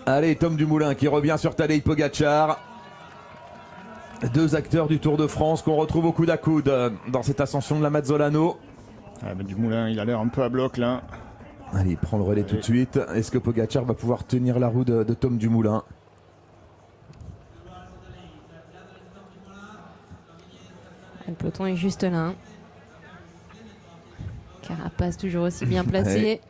Allez, Tom Dumoulin qui revient sur Tadej Pogacar. Deux acteurs du Tour de France qu'on retrouve au coude à coude dans cette ascension de la Mazzolano. Ah, Dumoulin, il a l'air un peu à bloc là. Allez, il prend le relais tout de suite. Est-ce que Pogacar va pouvoir tenir la roue de Tom Dumoulin? Le peloton est juste là. Carapace toujours aussi bien placé.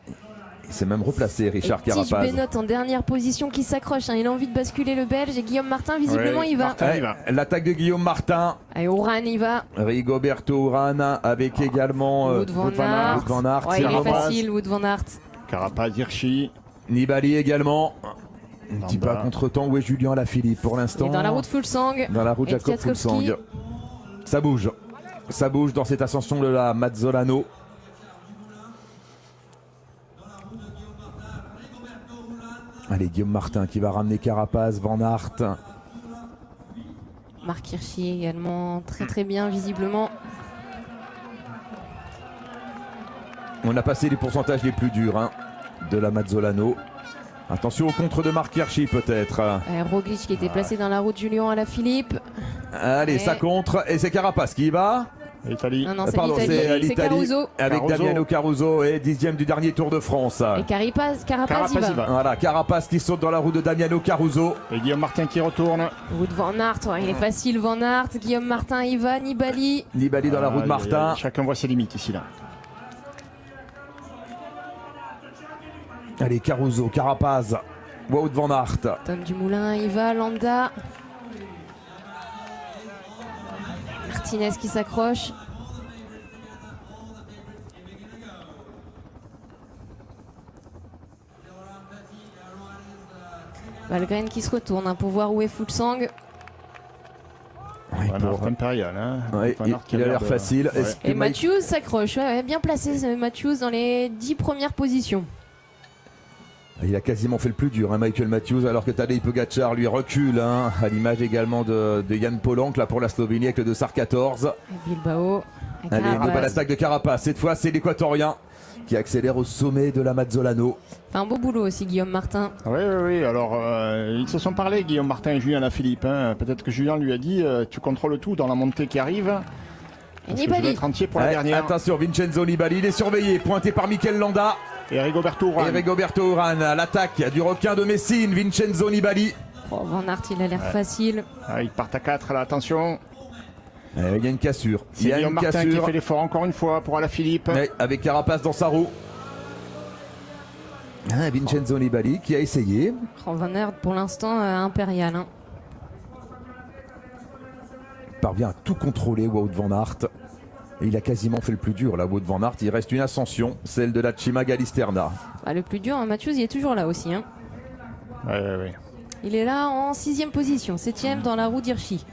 Il s'est même replacé, Richard Tige Carapaz. Benoît en dernière position qui s'accroche. Il a envie de basculer le Belge. Et Guillaume Martin, visiblement, il va. Martin, il va. L'attaque de Guillaume Martin. Allez, Oran, il va. Rigoberto Urán avec également Wout van Aert. Wout van Aert. Ouais, il est Carapaz. facile, Wout van Aert. Carapaz, Hirschi. Nibali également. Un petit Landa. pas contre-temps. Où est Julien Alaphilippe pour Il l'instant? est dans la route Fulsang. Dans la route Et Jacob Kwiatkowski. Fulsang. Ça bouge. Ça bouge dans cette ascension de la Mazzolano. Allez, Guillaume Martin qui va ramener Carapaz, Van Aert. Marc Hirschi également très très bien visiblement. On a passé les pourcentages les plus durs de la Mazzolano. Attention au contre de Marc Hirschi peut-être. Roglic qui était placé dans la route Julien Alaphilippe. Allez, Et- ça contre. Et c'est Carapaz qui y va. L'Italie. Non, c'est Pardon, l'Italie, c'est l'Italie Caruso. avec Caruso. Damiano Caruso et 10e du dernier Tour de France. Et Carapaz Carapaz, y il va. va. Voilà, Carapaz qui saute dans la roue de Damiano Caruso. Et Guillaume Martin qui retourne. Wout van Aert, il est facile Van Aert. Guillaume Martin y va. Nibali. Nibali dans la roue de Martin. Chacun voit ses limites ici là. Allez, Caruso, Carapaz, Wout van Aert. Tom Dumoulin y va. Landa. Martinez qui s'accroche. Valgren qui se retourne pour voir où est Fulsang. Oui, Van Aert impérial. Hein. Ouais, Van Aert qui il a l'air de- facile. Ouais. Est-ce que Et Mike- Matthews s'accroche, ouais, bien placé Matthews dans les 10 premières positions. Il a quasiment fait le plus dur, Michael Matthews, alors que Tadej Pogacar lui recule, à l'image également de Jan Polanc là pour la Slovénie avec le dossard 14. Et Bilbao. Et Allez, Carapaz. nouvelle attaque de Carapaz. Cette fois, c'est l'Équatorien qui accélère au sommet de la Mazzolano. Fait un beau boulot aussi Guillaume Martin. Oui. Alors, ils se sont parlé, Guillaume Martin et Julien Alaphilippe. Hein. Peut-être que Julien lui a dit tu contrôles tout dans la montée qui arrive. Et Parce que je vais Nibali. être entier pour la Ouais, dernière. attention, Vincenzo Nibali, il est surveillé, pointé par Mikel Landa Et Rigoberto Urán. et Rigoberto Urán. L'attaque du requin de Messine, Vincenzo Nibali. Oh, Van Aert, il a l'air facile. Ah, ils partent à 4 là, attention. Il y a une cassure. Il C'est y a Guillaume une Martin qui cassure. fait l'effort encore une fois pour Alaphilippe. Ouais, avec Carapaz dans sa roue. Vincenzo Nibali qui a essayé. Oh, Van Aert pour l'instant impérial. Hein. Parvient à tout contrôler, Wout van Aert. Et il a quasiment fait le plus dur là, Wout van Aert. Il reste une ascension, celle de la Cima Galisterna. Bah, le plus dur, Matthews, il est toujours là aussi. Hein. Ouais. Il est là en 6e position, 7e dans la roue d'Hirschi.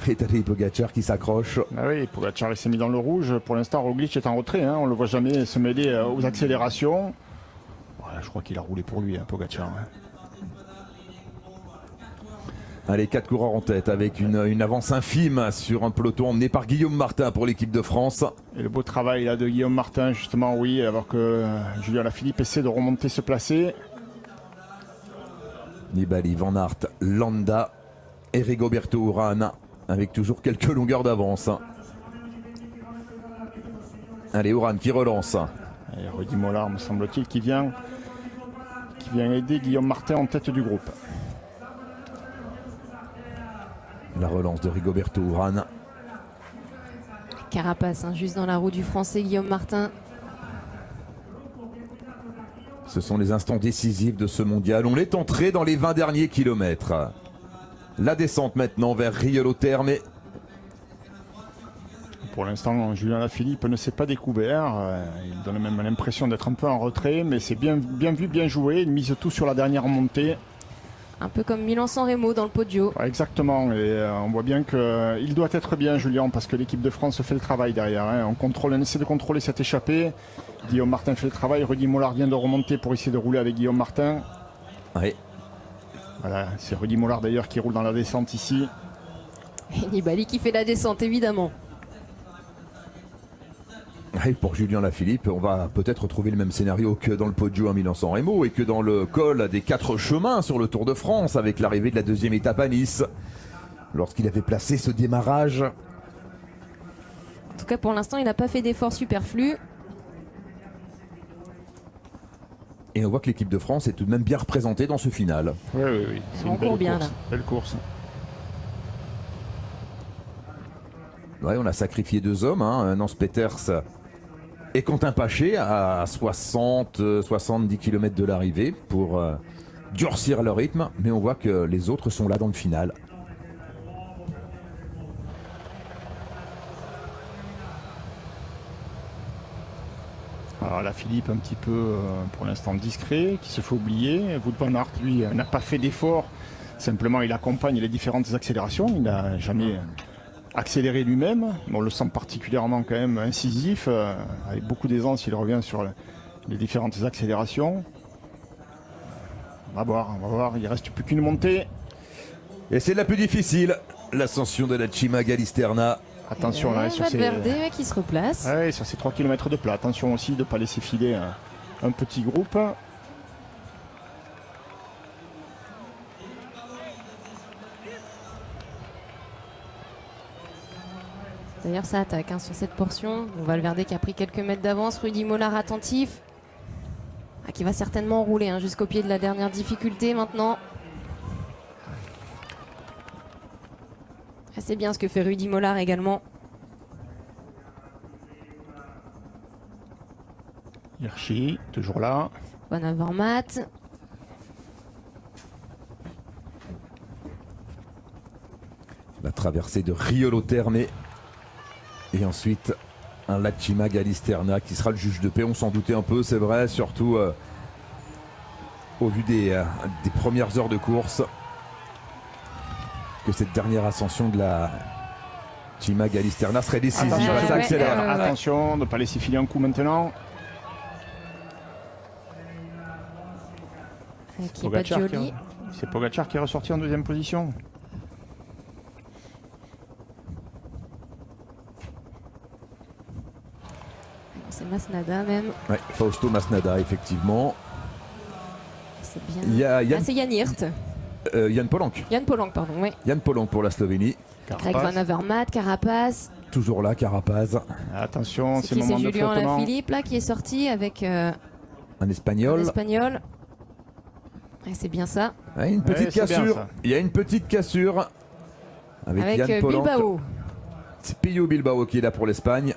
Et Tadej Pogacar qui s'accroche. Ah oui, Pogacar il s'est mis dans le rouge. Pour l'instant, Roglic est en retrait. Hein. On le voit jamais se mêler aux accélérations. Ouais, je crois qu'il a roulé pour lui, Pogacar. Ouais. Allez, 4 coureurs en tête avec une avance infime sur un peloton emmené par Guillaume Martin pour l'équipe de France. Et le beau travail là, de Guillaume Martin, justement, oui, alors que Julien Alaphilippe essaie de remonter, se placer. Nibali, Van Aert, Landa et Rigoberto Urán avec toujours quelques longueurs d'avance. Allez, Urán qui relance. Et Rudy Mollard, me semble-t-il, qui vient aider Guillaume Martin en tête du groupe. La relance de Rigoberto Urán. Carapace, juste dans la roue du français Guillaume Martin. Ce sont les instants décisifs de ce mondial. On est entré dans les 20 derniers kilomètres. La descente maintenant vers Riolo-Terme. Pour l'instant, Julien Alaphilippe ne s'est pas découvert. Il donne même l'impression d'être un peu en retrait, mais c'est bien vu, bien joué. Il mise tout sur la dernière montée. Un peu comme Milan-San Remo dans le Podio. Ouais, exactement, et on voit bien qu'il doit être bien, Julien, parce que l'équipe de France fait le travail derrière. Hein. On essaie de contrôler cette échappée. Guillaume Martin fait le travail. Rudy Mollard vient de remonter pour essayer de rouler avec Guillaume Martin. Oui. Voilà, c'est Rudy Mollard d'ailleurs qui roule dans la descente ici. Et Nibali qui fait la descente évidemment. Et pour Julien Lafilippe, on va peut-être retrouver le même scénario que dans le Poggio à Milan-San Remo et que dans le col des 4 chemins sur le Tour de France avec l'arrivée de la deuxième étape à Nice. Lorsqu'il avait placé ce démarrage. En tout cas, pour l'instant, il n'a pas fait d'efforts superflus. Et on voit que l'équipe de France est tout de même bien représentée dans ce final. Oui, oui, oui. C'est On une belle court bien, course. là. Belle course. Ouais, on a sacrifié 2 hommes, hein, Nance Peters et Quentin Paché à 60-70 km de l'arrivée pour durcir le rythme. Mais on voit que les autres sont là dans le final. Alors là, Philippe, un petit peu, pour l'instant, discret, qui se fait oublier. Wout van Aert, lui, n'a pas fait d'effort. Simplement, il accompagne les différentes accélérations. Il n'a jamais accéléré lui-même. On le sent particulièrement quand même incisif. Avec beaucoup d'aisance, il revient sur les différentes accélérations. On va voir. Il ne reste plus qu'une montée. Et c'est la plus difficile, l'ascension de la Cima Galisterna. Attention là, sur ces... Valverde qui se replace. Ouais, sur ces 3 km de plat. Attention aussi de ne pas laisser filer un petit groupe. D'ailleurs, ça attaque hein, sur cette portion. On Valverde qui a pris quelques mètres d'avance. Rudy Mollard attentif. Ah, qui va certainement rouler hein, jusqu'au pied de la dernière difficulté maintenant. Ah, c'est bien ce que fait Rudy Mollard également. Hirschi, toujours là. Van Avermaet. La traversée de Riolo Terme. Et ensuite, un La Cima Galisterna qui sera le juge de paix. On s'en doutait un peu, c'est vrai, surtout au vu des premières heures de course. Que cette dernière ascension de la Cima Galisterna serait décisive. Attention, Ça accélère. attention de ne pas laisser filer un coup maintenant. Qui est pas joli. C'est Pogacar qui est ressorti en deuxième position. C'est Masnada même. Ouais, Fausto Masnada, effectivement. C'est bien. Il y a Yann, c'est Jan Hirt. Yann Polanc. Yann Polanc, pardon. Oui. Yann Polanc pour la Slovénie. Greg Van Avermaet, Carapace. Toujours là, Carapaz. Attention, c'est C'est le moment de Julien flottement. Lafilippe là qui est sorti avec Un un Espagnol. Espagnol. Et c'est bien ça. Ouais, une petite c'est bien, cassure. ça. Il y a une petite cassure. Avec Yann Polanc. Bilbao. C'est Pello Bilbao qui est là pour l'Espagne.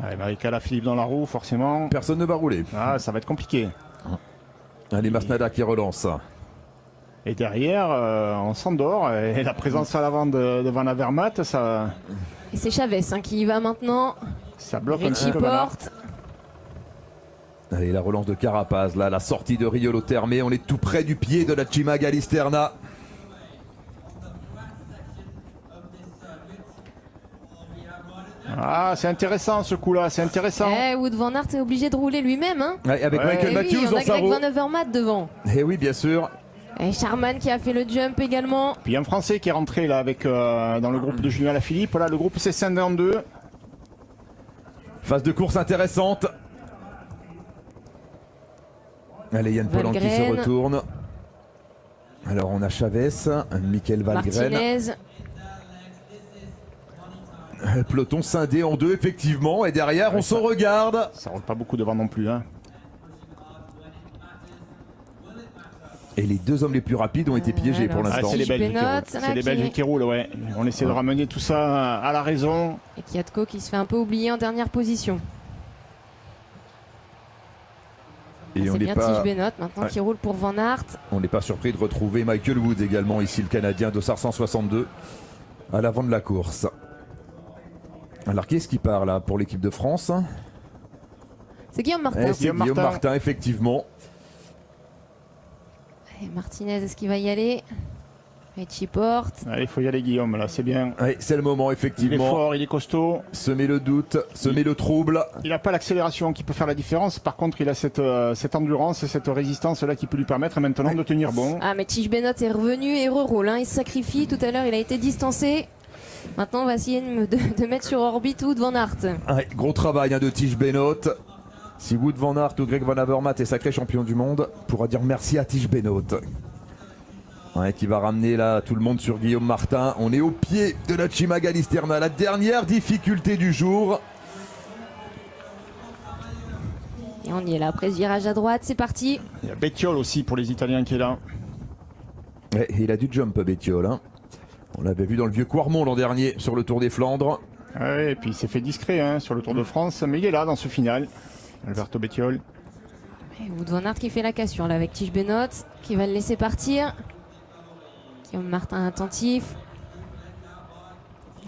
Allez, Marika Lafilippe dans la roue, forcément. Personne ne va rouler. Ah, ça va être compliqué. Allez, Masnada qui relance. Et derrière, on s'endort. Et la présence à l'avant de Van Avermaet, ça Et c'est Chavez hein, qui y va maintenant. bloque un petit Richie peu. Van Aert. Porte. Allez, la relance de Carapaz. Là, la sortie de Riolo Terme. On est tout près du pied de la Cima Galisterna. Ah, c'est intéressant ce coup-là, c'est intéressant. Wout van Aert est obligé de rouler lui-même. Hein. Ouais, avec Ouais. Michael Et oui, Matthews on dans a sa Greg roue. Van Avermaet devant. Et oui, bien sûr. Et Charman qui a fait le jump également. Puis un Français qui est rentré là avec dans le groupe de Julien Lafilippe. Là, le groupe s'est scindé en deux. Phase de course intéressante. Allez, Yann Polanc qui se Valgren. retourne. Alors, on a Chavez, Michael Valgren. Martinez. Peloton scindé en deux, effectivement. Et derrière, on se regarde. Ça roule pas beaucoup devant non plus. Hein. Et les 2 hommes les plus rapides ont été piégés pour alors, l'instant. c'est les Belges qui Benoît, roulent. c'est là C'est les qui- Belges qui roulent, ouais. On essaie de ramener tout ça à la raison. Et Kiatko qui se fait un peu oublier en dernière position. Et on C'est n'est bien pas, Tige Benoît maintenant Ouais. qui roule pour Van Aert. on n'est pas surpris de retrouver Michael Wood également ici, le Canadien Dossard 162 à l'avant de la course. Alors qui est-ce qui part là pour l'équipe de France? C'est Guillaume Martin. C'est Guillaume Guillaume Martin. Martin, effectivement. Et Martinez, est-ce qu'il va y aller? Richie Porte. Allez, il faut y aller Guillaume, là, c'est bien. Ouais, c'est le moment, Il est effectivement. fort, il est costaud. Semer le doute, semer le trouble. Il n'a pas l'accélération qui peut faire la différence. Par contre, il a cette endurance et cette résistance-là qui peut lui permettre maintenant de tenir bon. Ah mais Tige Benoît est revenu et reroule. Hein. Il se sacrifie. Tout à l'heure, il a été distancé. Maintenant, on va essayer de mettre sur orbite Wout van Aert. Ouais, gros travail de Tige Benoot. Si Wout van Aert ou Greg Van Avermaet est sacré champion du monde, pourra dire merci à Tige Benoot. Ouais, qui va ramener là tout le monde sur Guillaume Martin. On est au pied de la Cima Galisterna, la dernière difficulté du jour. Et on y est là, après ce virage à droite, c'est parti. Il y a Bettiol aussi pour les Italiens qui est là. Ouais, il a du jump, Bettiol. Hein. On l'avait vu dans le vieux Quarmont l'an dernier sur le Tour des Flandres. Ouais, et puis il s'est fait discret hein, sur le Tour de France, mais il est là dans ce final. Alberto Bettiol. Et Wout van Aert qui fait la cassure là avec Tige Benoot, qui va le laisser partir. Guillaume Martin attentif.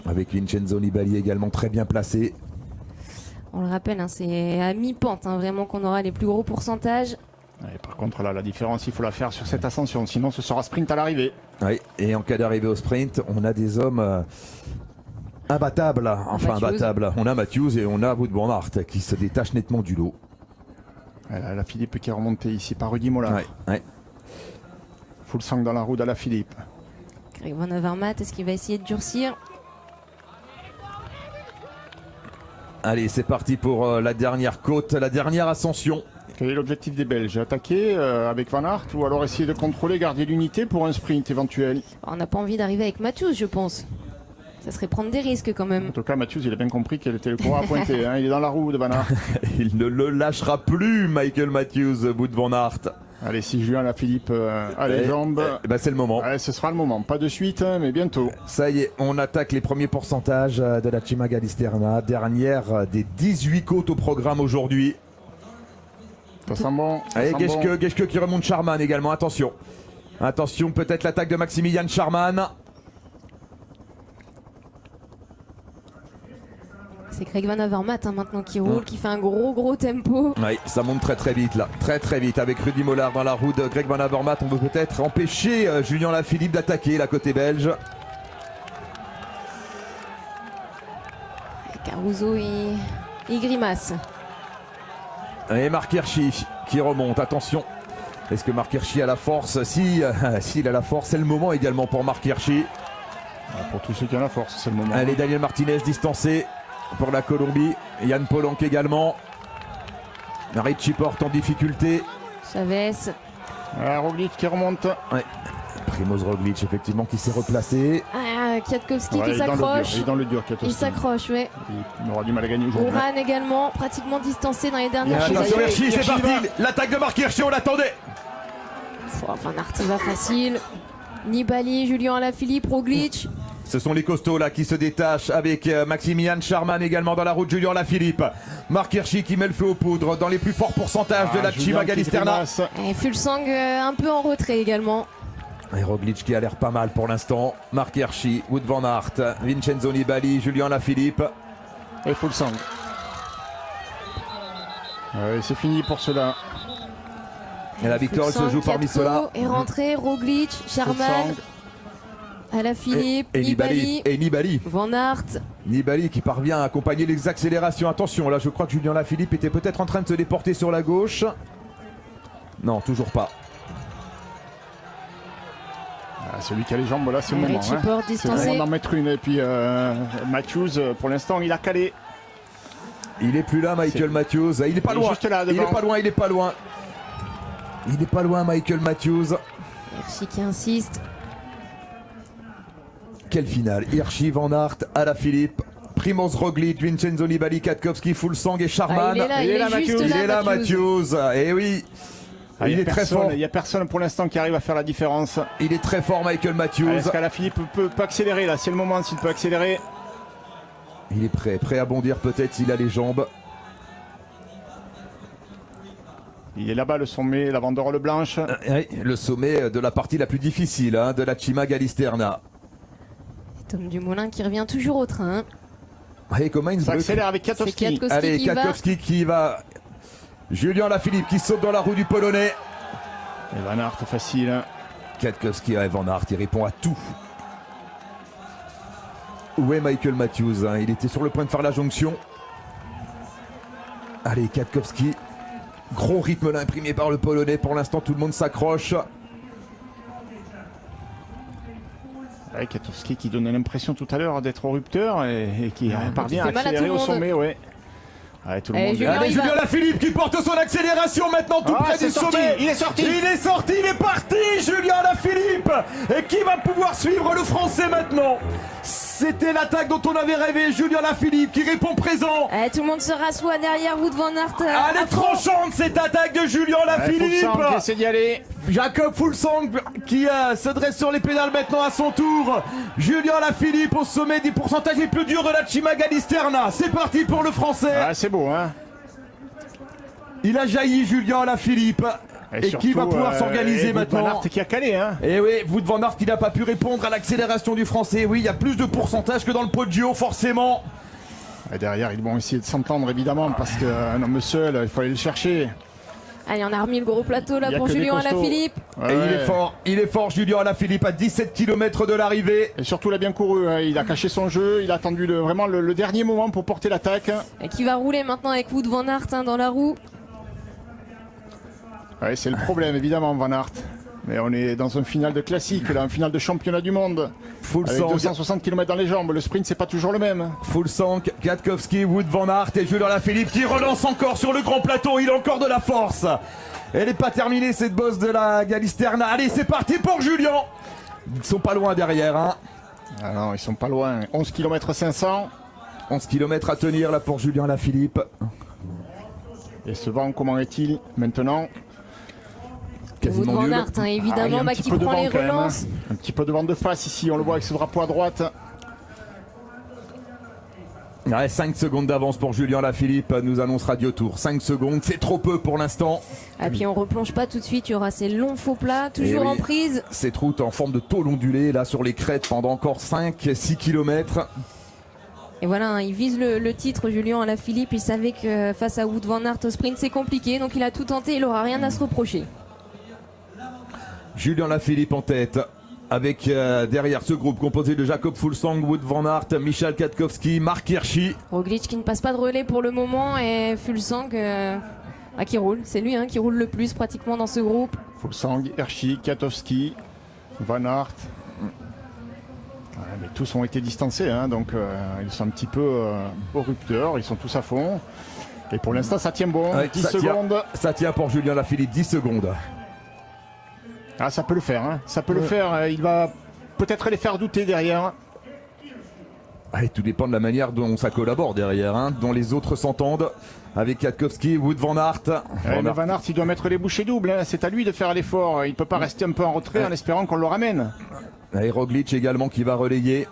Avec Vincenzo Nibali également très bien placé. On le rappelle, hein, c'est à mi-pente vraiment qu'on aura les plus gros pourcentages. Ouais, par contre là, la différence, il faut la faire sur cette ascension, sinon ce sera sprint à l'arrivée. Oui, et en cas d'arrivée au sprint, on a des hommes imbattables. Enfin Matthews. imbattables. On a Matthews et on a Wout van Aert qui se détachent nettement du lot. Voilà, la Philippe qui est remontée ici par Rudy Mollard. Ouais. Full sang dans la roue de la Philippe. Greg Van Avermaet, est-ce qu'il va essayer de durcir? Allez, c'est parti pour la dernière côte, la dernière ascension. Quel est l'objectif des Belges? Attaquer avec Van Aert ou alors essayer de contrôler, garder l'unité pour un sprint éventuel? On n'a pas envie d'arriver avec Matthews, je pense. Ça serait prendre des risques quand même. En tout cas, Matthews, il a bien compris quel était le courant à pointer. Hein. Il est dans la roue de Van Aert. Il ne le lâchera plus, Michael Matthews, Wout van Aert. Allez, si Julien la Philippe a les jambes, C'est le moment. allez, ce sera le moment. Pas de suite, hein, mais bientôt. Ça y est, on attaque les premiers pourcentages de la Cima Galisterna. Dernière des 18 côtes au programme aujourd'hui. Ça sent bon. ça Allez, sent bon. Geschke qui remonte Charman également, attention. Attention, peut-être l'attaque de Maximilian Charman. C'est Greg Van Avermaet maintenant qui roule, qui fait un gros tempo. Oui, ça monte très vite là, très vite avec Rudy Mollard dans la roue de Greg Van Avermaet. On veut peut-être empêcher Julien Lafilippe d'attaquer la côté belge. Caruso et grimace. Et Marc Hirschi qui remonte, attention. Est-ce que Marc Hirschi a la force? Si, s'il a la force, c'est le moment également pour Marc Hirschi. Pour tous ceux qui ont la force, c'est le moment. Allez, Daniel Martinez distancé pour la Colombie. Yann Polanc également. Richie Porte en difficulté. Chavez. Roglic qui remonte. Ouais. Primoz Roglic effectivement qui s'est replacé. Kwiatkowski Ouais, qui il est dans le dur, s'accroche. il est dans le dur, Il Kwiatkowski. s'accroche, ouais. Il aura du mal à gagner aujourd'hui. Oran également, pratiquement distancé dans les dernières Hirschi, minutes. Attention Hirschi, Hirschi, c'est Hirschi parti. L'attaque de Marc Hirschi, on l'attendait. Van Aert, il va facile. Nibali, Julien Alaphilippe, Roglic. Ce sont les costauds là qui se détachent avec Maximilian Charman également dans la route. Julien Lafilippe. Marc Hirschi qui met le feu aux poudres dans les plus forts pourcentages de la Cima Galisterna. Et Fulsang un peu en retrait également. Et Roglic qui a l'air pas mal pour l'instant. Marc Hirschi, Wout van Aert, Vincenzo Nibali, Julien Lafilippe. Et full sang. C'est fini pour cela. Et la victoire elle se Fulsang, joue parmi Kwiatko ceux-là. est rentré, Roglic, Charman, Fulsang. Alaphilippe, Et Nibali, Et Nibali. Van Aert. Nibali qui parvient à accompagner les accélérations. Attention, là je crois que Julien Lafilippe était peut-être en train de se déporter sur la gauche. Non, toujours pas. Celui qui a les jambes, là, c'est le moment. Richie Hein. Porte C'est le distancé. moment d'en mettre une. Et puis Matthews, pour l'instant, il a calé. Il est plus là, Michael Matthews. Il est pas Il est loin. juste là, Il est devant. pas loin, il est pas loin. Il est pas loin, Michael Matthews. Hirschi qui insiste. Quelle finale. Hirschi, Van Aert, Alaphilippe, Primoz Roglic, Vincenzo Nibali, Kwiatkowski, Fulsang et Charman. Il est là, Il est là, juste Matthews. Il là, est là, Matthews. Matthews. Et oui. Il est très fort. Il n'y a personne pour l'instant qui arrive à faire la différence. Il est très fort, Michael Matthews. Est-ce qu'Alaphilippe peut accélérer là? C'est le moment s'il peut accélérer. Il est prêt à bondir peut-être s'il a les jambes. Il est là-bas le sommet, la banderole blanche. Oui, le sommet de la partie la plus difficile de la Cima Galisterna. Tom Dumoulin qui revient toujours au train. Allez, comment il Ça accélère avec Kwiatkowski. C'est Kwiatkowski. Allez, qui va. Kwiatkowski qui va. Julien Lafilippe qui saute dans la roue du Polonais. Et Van Aert facile. Kwiatkowski et Van Aert, il répond à tout. Où est Michael Matthews? Il était sur le point de faire la jonction. Allez, Kwiatkowski. Gros rythme là imprimé par le Polonais. Pour l'instant, tout le monde s'accroche. Ouais, Katowski qui donnait l'impression tout à l'heure d'être au rupteur et qui parvient à fait mal à accélérer tout le au monde. sommet. Ouais. Ouais, tout le monde. Julien, Allez, il va. Julien Lafilippe qui porte son accélération maintenant tout près c'est du sorti, sommet. il est sorti. Il est sorti, il est parti, Julien Lafilippe. Et qui va pouvoir suivre le Français maintenant? C'était l'attaque dont on avait rêvé. Julien Lafilippe qui répond présent. Tout le monde se rassoit derrière Wout van Aert. Elle est tranchante cette attaque de Julien Lafilippe. Fuglsang qui essaie d'y aller. Jacob Fuglsang qui se dresse sur les pédales maintenant à son tour. Julien Lafilippe au sommet des pourcentages les plus durs de la Cima-Galisterna. C'est parti pour le Français. Ah, c'est beau, hein. Il a jailli Julien Lafilippe. Et qui va pouvoir s'organiser maintenant? Wout van Aert qui a calé, hein. Et oui, Wout van Aert qui n'a pas pu répondre à l'accélération du Français. Oui, il y a plus de pourcentage que dans le Poggio, forcément. Et derrière, ils vont essayer de s'entendre, évidemment, parce qu'un homme seul, il faut aller le chercher. Allez, on a remis le gros plateau là Il y a pour que des Julien costauds. Alaphilippe. Ouais, Et ouais. il est fort, Julien Alaphilippe, à 17 km de l'arrivée. Et surtout, il a bien couru, hein. Il a caché son jeu, il a attendu vraiment le dernier moment pour porter l'attaque. Et qui va rouler maintenant avec Wout van Aert dans la roue. Ouais, c'est le problème, évidemment, Van Aert. Mais on est dans un final de classique, là, un final de championnat du monde. Avec Fuglsang, 260 km dans les jambes, le sprint, c'est pas toujours le même. Fuglsang, Kwiatkowski, Wout van Aert et Julien Alaphilippe qui relance encore sur le grand plateau. Il a encore de la force. Elle n'est pas terminée cette bosse de la Galisterna. Allez, c'est parti pour Julien. Ils sont pas loin derrière, hein. Ah non, ils sont pas loin. 11 km 500. 11 km à tenir là pour Julien Alaphilippe. Et ce vent, comment est-il maintenant? Wout van nul. Aert, hein, Ah, il y a évidemment, un bah, petit qui peu de prend vent les quand même, hein. relances. Un petit peu de vent de face ici, on le voit avec ce drapeau à droite. Ouais, 5 secondes d'avance pour Julien Lafilippe, nous annonce Radio Tour. 5 secondes, c'est trop peu pour l'instant. Et puis on replonge pas tout de suite, il y aura ces longs faux plats, toujours oui. en prise. Cette route en forme de tôle ondulée, là sur les crêtes pendant encore 5-6 km. Et voilà, hein, il vise le titre, Julien Alaphilippe. Il savait que face à Wout van Aert au sprint, c'est compliqué, donc il a tout tenté, il aura rien à se reprocher. Julien Lafilippe en tête, avec derrière ce groupe composé de Jacob Fuglsang, Wout van Aert, Michal Kwiatkowski, Marc Hirschi. Roglic qui ne passe pas de relais pour le moment et Fuglsang qui roule. C'est lui qui roule le plus pratiquement dans ce groupe. Fuglsang, Hirschi, Kwiatkowski, Van Aert. Ouais, mais tous ont été distancés, hein, donc ils sont un petit peu au rupteur, ils sont tous à fond. Et pour l'instant, ça tient bon. Ouais, 10 ça secondes. Ça tient pour Julien Lafilippe, 10 secondes. Ah, ça peut le faire, hein. Ça peut le faire. Il va peut-être les faire douter derrière. Et tout dépend de la manière dont ça collabore derrière, hein, dont les autres s'entendent. Avec Kwiatkowski, Wout van Aert. Ouais, mais Van Aert, il doit mettre les bouchées doubles, hein. C'est à lui de faire l'effort. Il ne peut pas rester un peu en retrait en espérant qu'on le ramène. Et Roglic également qui va relayer.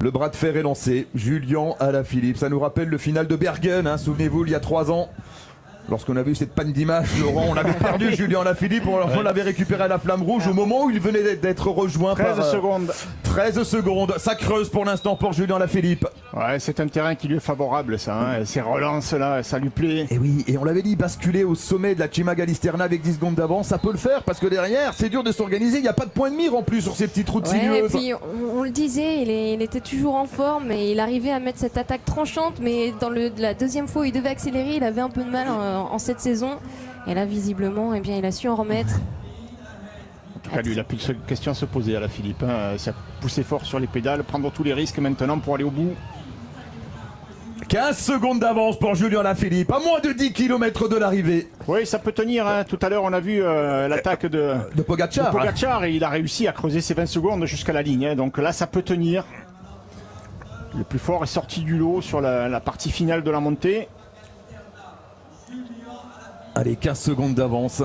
Le bras de fer est lancé. Julien Alaphilippe. Ça nous rappelle le final de Bergen, hein, souvenez-vous, il y a 3 ans. Lorsqu'on avait eu cette panne d'image, Laurent, on avait perdu Julien Alaphilippe, on l'avait récupéré à la flamme rouge au moment où il venait d'être rejoint 13 par... secondes. 13 secondes, ça creuse pour l'instant pour Julien Alaphilippe. Ouais, c'est un terrain qui lui est favorable, ça. Hein. Ces relances-là, ça lui plaît. Et oui, et on l'avait dit, basculer au sommet de la Cima-Galisterna avec 10 secondes d'avance, ça peut le faire, parce que derrière, c'est dur de s'organiser, il n'y a pas de point de mire en plus sur ces petites routes Ouais, et sinueuses. puis on le disait, il était toujours en forme et il arrivait à mettre cette attaque tranchante, mais dans la deuxième fois où il devait accélérer, il avait un peu de mal en cette saison. Et là, visiblement, eh bien, il a su en remettre. En tout cas, lui, il n'a plus de questions à se poser à la Philippe. Hein. C'est pousser fort sur les pédales, prendre tous les risques maintenant pour aller au bout. 15 secondes d'avance pour Julien Alaphilippe, à moins de 10 km de l'arrivée. Oui, ça peut tenir. Hein. Tout à l'heure, on a vu l'attaque de Pogacar. Pogacar et il a réussi à creuser ses 20 secondes jusqu'à la ligne. Hein. Donc là, ça peut tenir. Le plus fort est sorti du lot sur la partie finale de la montée. Allez, 15 secondes d'avance.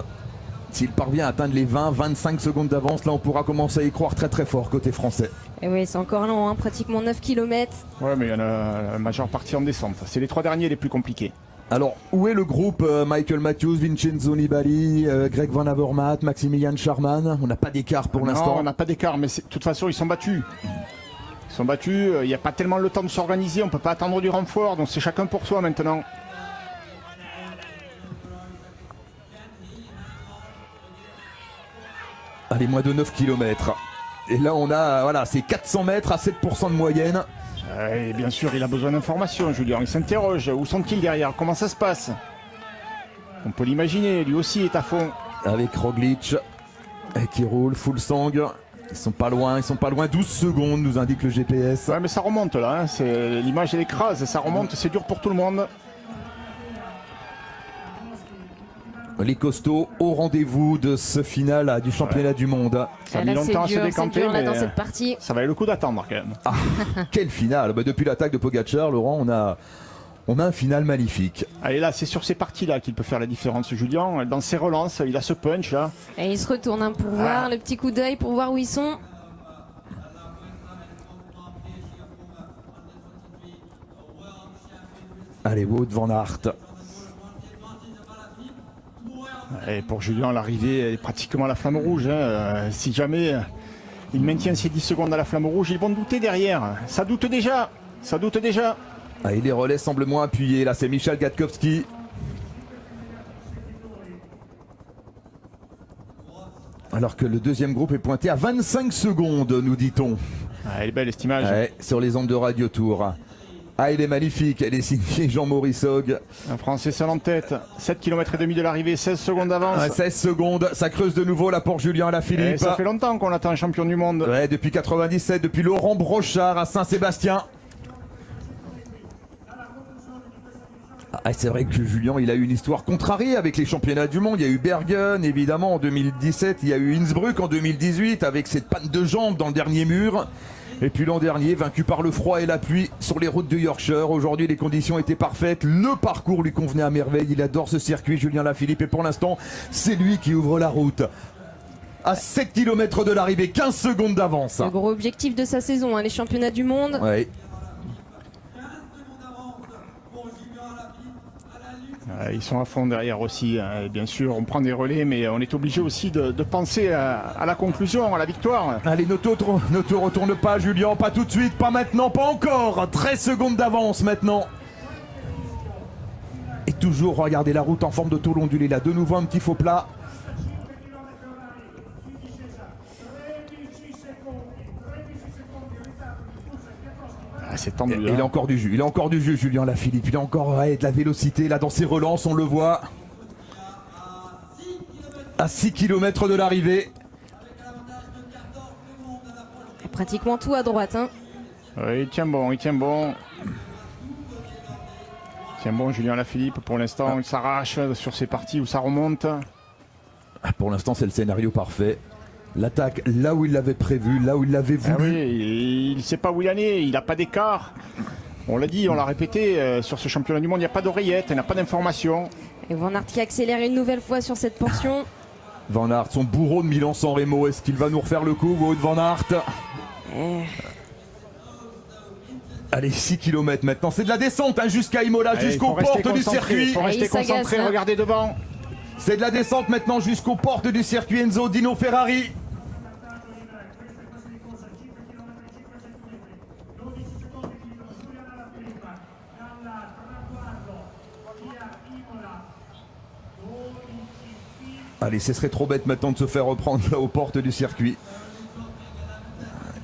S'il parvient à atteindre les 20-25 secondes d'avance, là on pourra commencer à y croire très très fort côté français. Et oui, c'est encore long, hein, pratiquement 9 km. Ouais, mais il y en a la majeure partie en descente. C'est les 3 derniers les plus compliqués. Alors, où est le groupe Michael Matthews, Vincenzo Nibali, Greg Van Avermaet, Maximilian Charman? On n'a pas d'écart pour l'instant. Non, on n'a pas d'écart, mais de toute façon, ils sont battus. Ils sont battus, il n'y a pas tellement le temps de s'organiser, on ne peut pas attendre du renfort, donc c'est chacun pour soi maintenant. Allez, moins de 9 km. Et là, on a, voilà, c'est 400 mètres à 7% de moyenne. Et bien sûr, il a besoin d'informations, Julien. Il s'interroge. Où sont-ils derrière? Comment ça se passe? On peut l'imaginer, lui aussi est à fond. Avec Roglic qui roule, Fuglsang Ils sont pas loin, 12 secondes nous indique le GPS. Ouais, mais ça remonte là, hein. L'image elle écrase, ça remonte, c'est dur pour tout le monde. Les costauds au rendez-vous de ce final du championnat du monde. Ça a mis longtemps à se décanter, mais dans cette partie. ça valait le coup d'attendre quand même. Ah, quelle finale. Depuis l'attaque de Pogacar, Laurent, on a un final magnifique. Allez là, c'est sur ces parties-là qu'il peut faire la différence, Julien. Dans ses relances, il a ce punch là. Et il se retourne pour voir le petit coup d'œil, pour voir où ils sont. Allez, Wout van Aert. Et pour Julien, l'arrivée est pratiquement à la flamme rouge. Hein. Si jamais il maintient ces 10 secondes à la flamme rouge, ils vont douter derrière. Ça doute déjà. Ça doute déjà. Ah, et les relais semblent moins appuyés. Là, c'est Michal Gatkowski. Alors que le deuxième groupe est pointé à 25 secondes, nous dit-on. Ah, elle est belle cette image. Ouais, sur les ondes de Radio Tour. Ah, il est magnifique, elle est signée Jean-Maurice Hogg. Un Français seul en tête, 7 km et demi de l'arrivée, 16 secondes d'avance. 16 secondes, ça creuse de nouveau là pour Julien Alaphilippe. Ça fait longtemps qu'on attend un champion du monde. Ouais, depuis 97, depuis Laurent Brochard à Saint-Sébastien. Ah, c'est vrai que Julien, il a eu une histoire contrariée avec les championnats du monde. Il y a eu Bergen, évidemment, en 2017. Il y a eu Innsbruck en 2018 avec cette panne de jambe dans le dernier mur. Et puis l'an dernier, vaincu par le froid et la pluie sur les routes de Yorkshire. Aujourd'hui, les conditions étaient parfaites. Le parcours lui convenait à merveille. Il adore ce circuit, Julien Alaphilippe. Et pour l'instant, c'est lui qui ouvre la route. À 7 km de l'arrivée, 15 secondes d'avance. Le gros objectif de sa saison, les championnats du monde. Ouais. Ils sont à fond derrière aussi. Bien sûr, on prend des relais, mais on est obligé aussi de penser à la conclusion, à la victoire. Allez, ne te retourne pas, Julien. Pas tout de suite, pas maintenant, pas encore. 13 secondes d'avance maintenant. Et toujours, regardez la route en forme de tôle ondulée. Là, de nouveau un petit faux plat. C'est tendu. Il a encore du jus, Julien Alaphilippe. Il a encore de la vélocité là dans ses relances, on le voit. À 6 km de l'arrivée. Pratiquement tout à droite. Oui, il tient bon, il tient bon. Tiens bon, Julien Alaphilippe, pour l'instant, il s'arrache sur ces parties où ça remonte. Pour l'instant, c'est le scénario parfait. L'attaque là où il l'avait prévu, là où il l'avait voulu. Ah oui, il ne sait pas où il en est, il n'a pas d'écart. On l'a dit, on l'a répété, sur ce championnat du monde, il n'y a pas d'oreillette, il n'y a pas d'information. Et Van Aert qui accélère une nouvelle fois sur cette portion. Van Aert, son bourreau de Milan-San Remo, est-ce qu'il va nous refaire le coup, Wout van Aert? Allez, 6 km maintenant, c'est de la descente jusqu'à Imola, jusqu'aux portes du circuit. Il faut rester concentré, regardez devant. C'est de la descente maintenant jusqu'aux portes du circuit Enzo Dino Ferrari. Allez, ce serait trop bête maintenant de se faire reprendre là aux portes du circuit.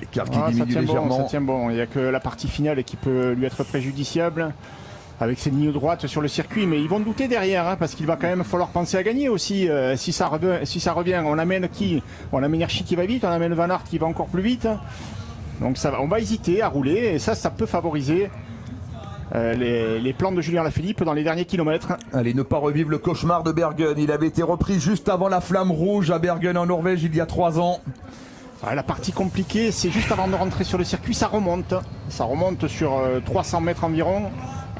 L'écart qui diminue légèrement. Ça tient bon, il n'y a que la partie finale qui peut lui être préjudiciable avec ses lignes droites sur le circuit, mais ils vont douter derrière parce qu'il va quand même falloir penser à gagner aussi. Si ça revient, on amène qui? On amène Hirschi qui va vite, on amène Van Aert qui va encore plus vite. Donc on va hésiter à rouler et ça peut favoriser les plans de Julien Alaphilippe dans les derniers kilomètres. Allez, ne pas revivre le cauchemar de Bergen. Il avait été repris juste avant la flamme rouge à Bergen en Norvège il y a 3 ans. La partie compliquée, c'est juste avant de rentrer sur le circuit, ça remonte. Ça remonte sur 300 mètres environ.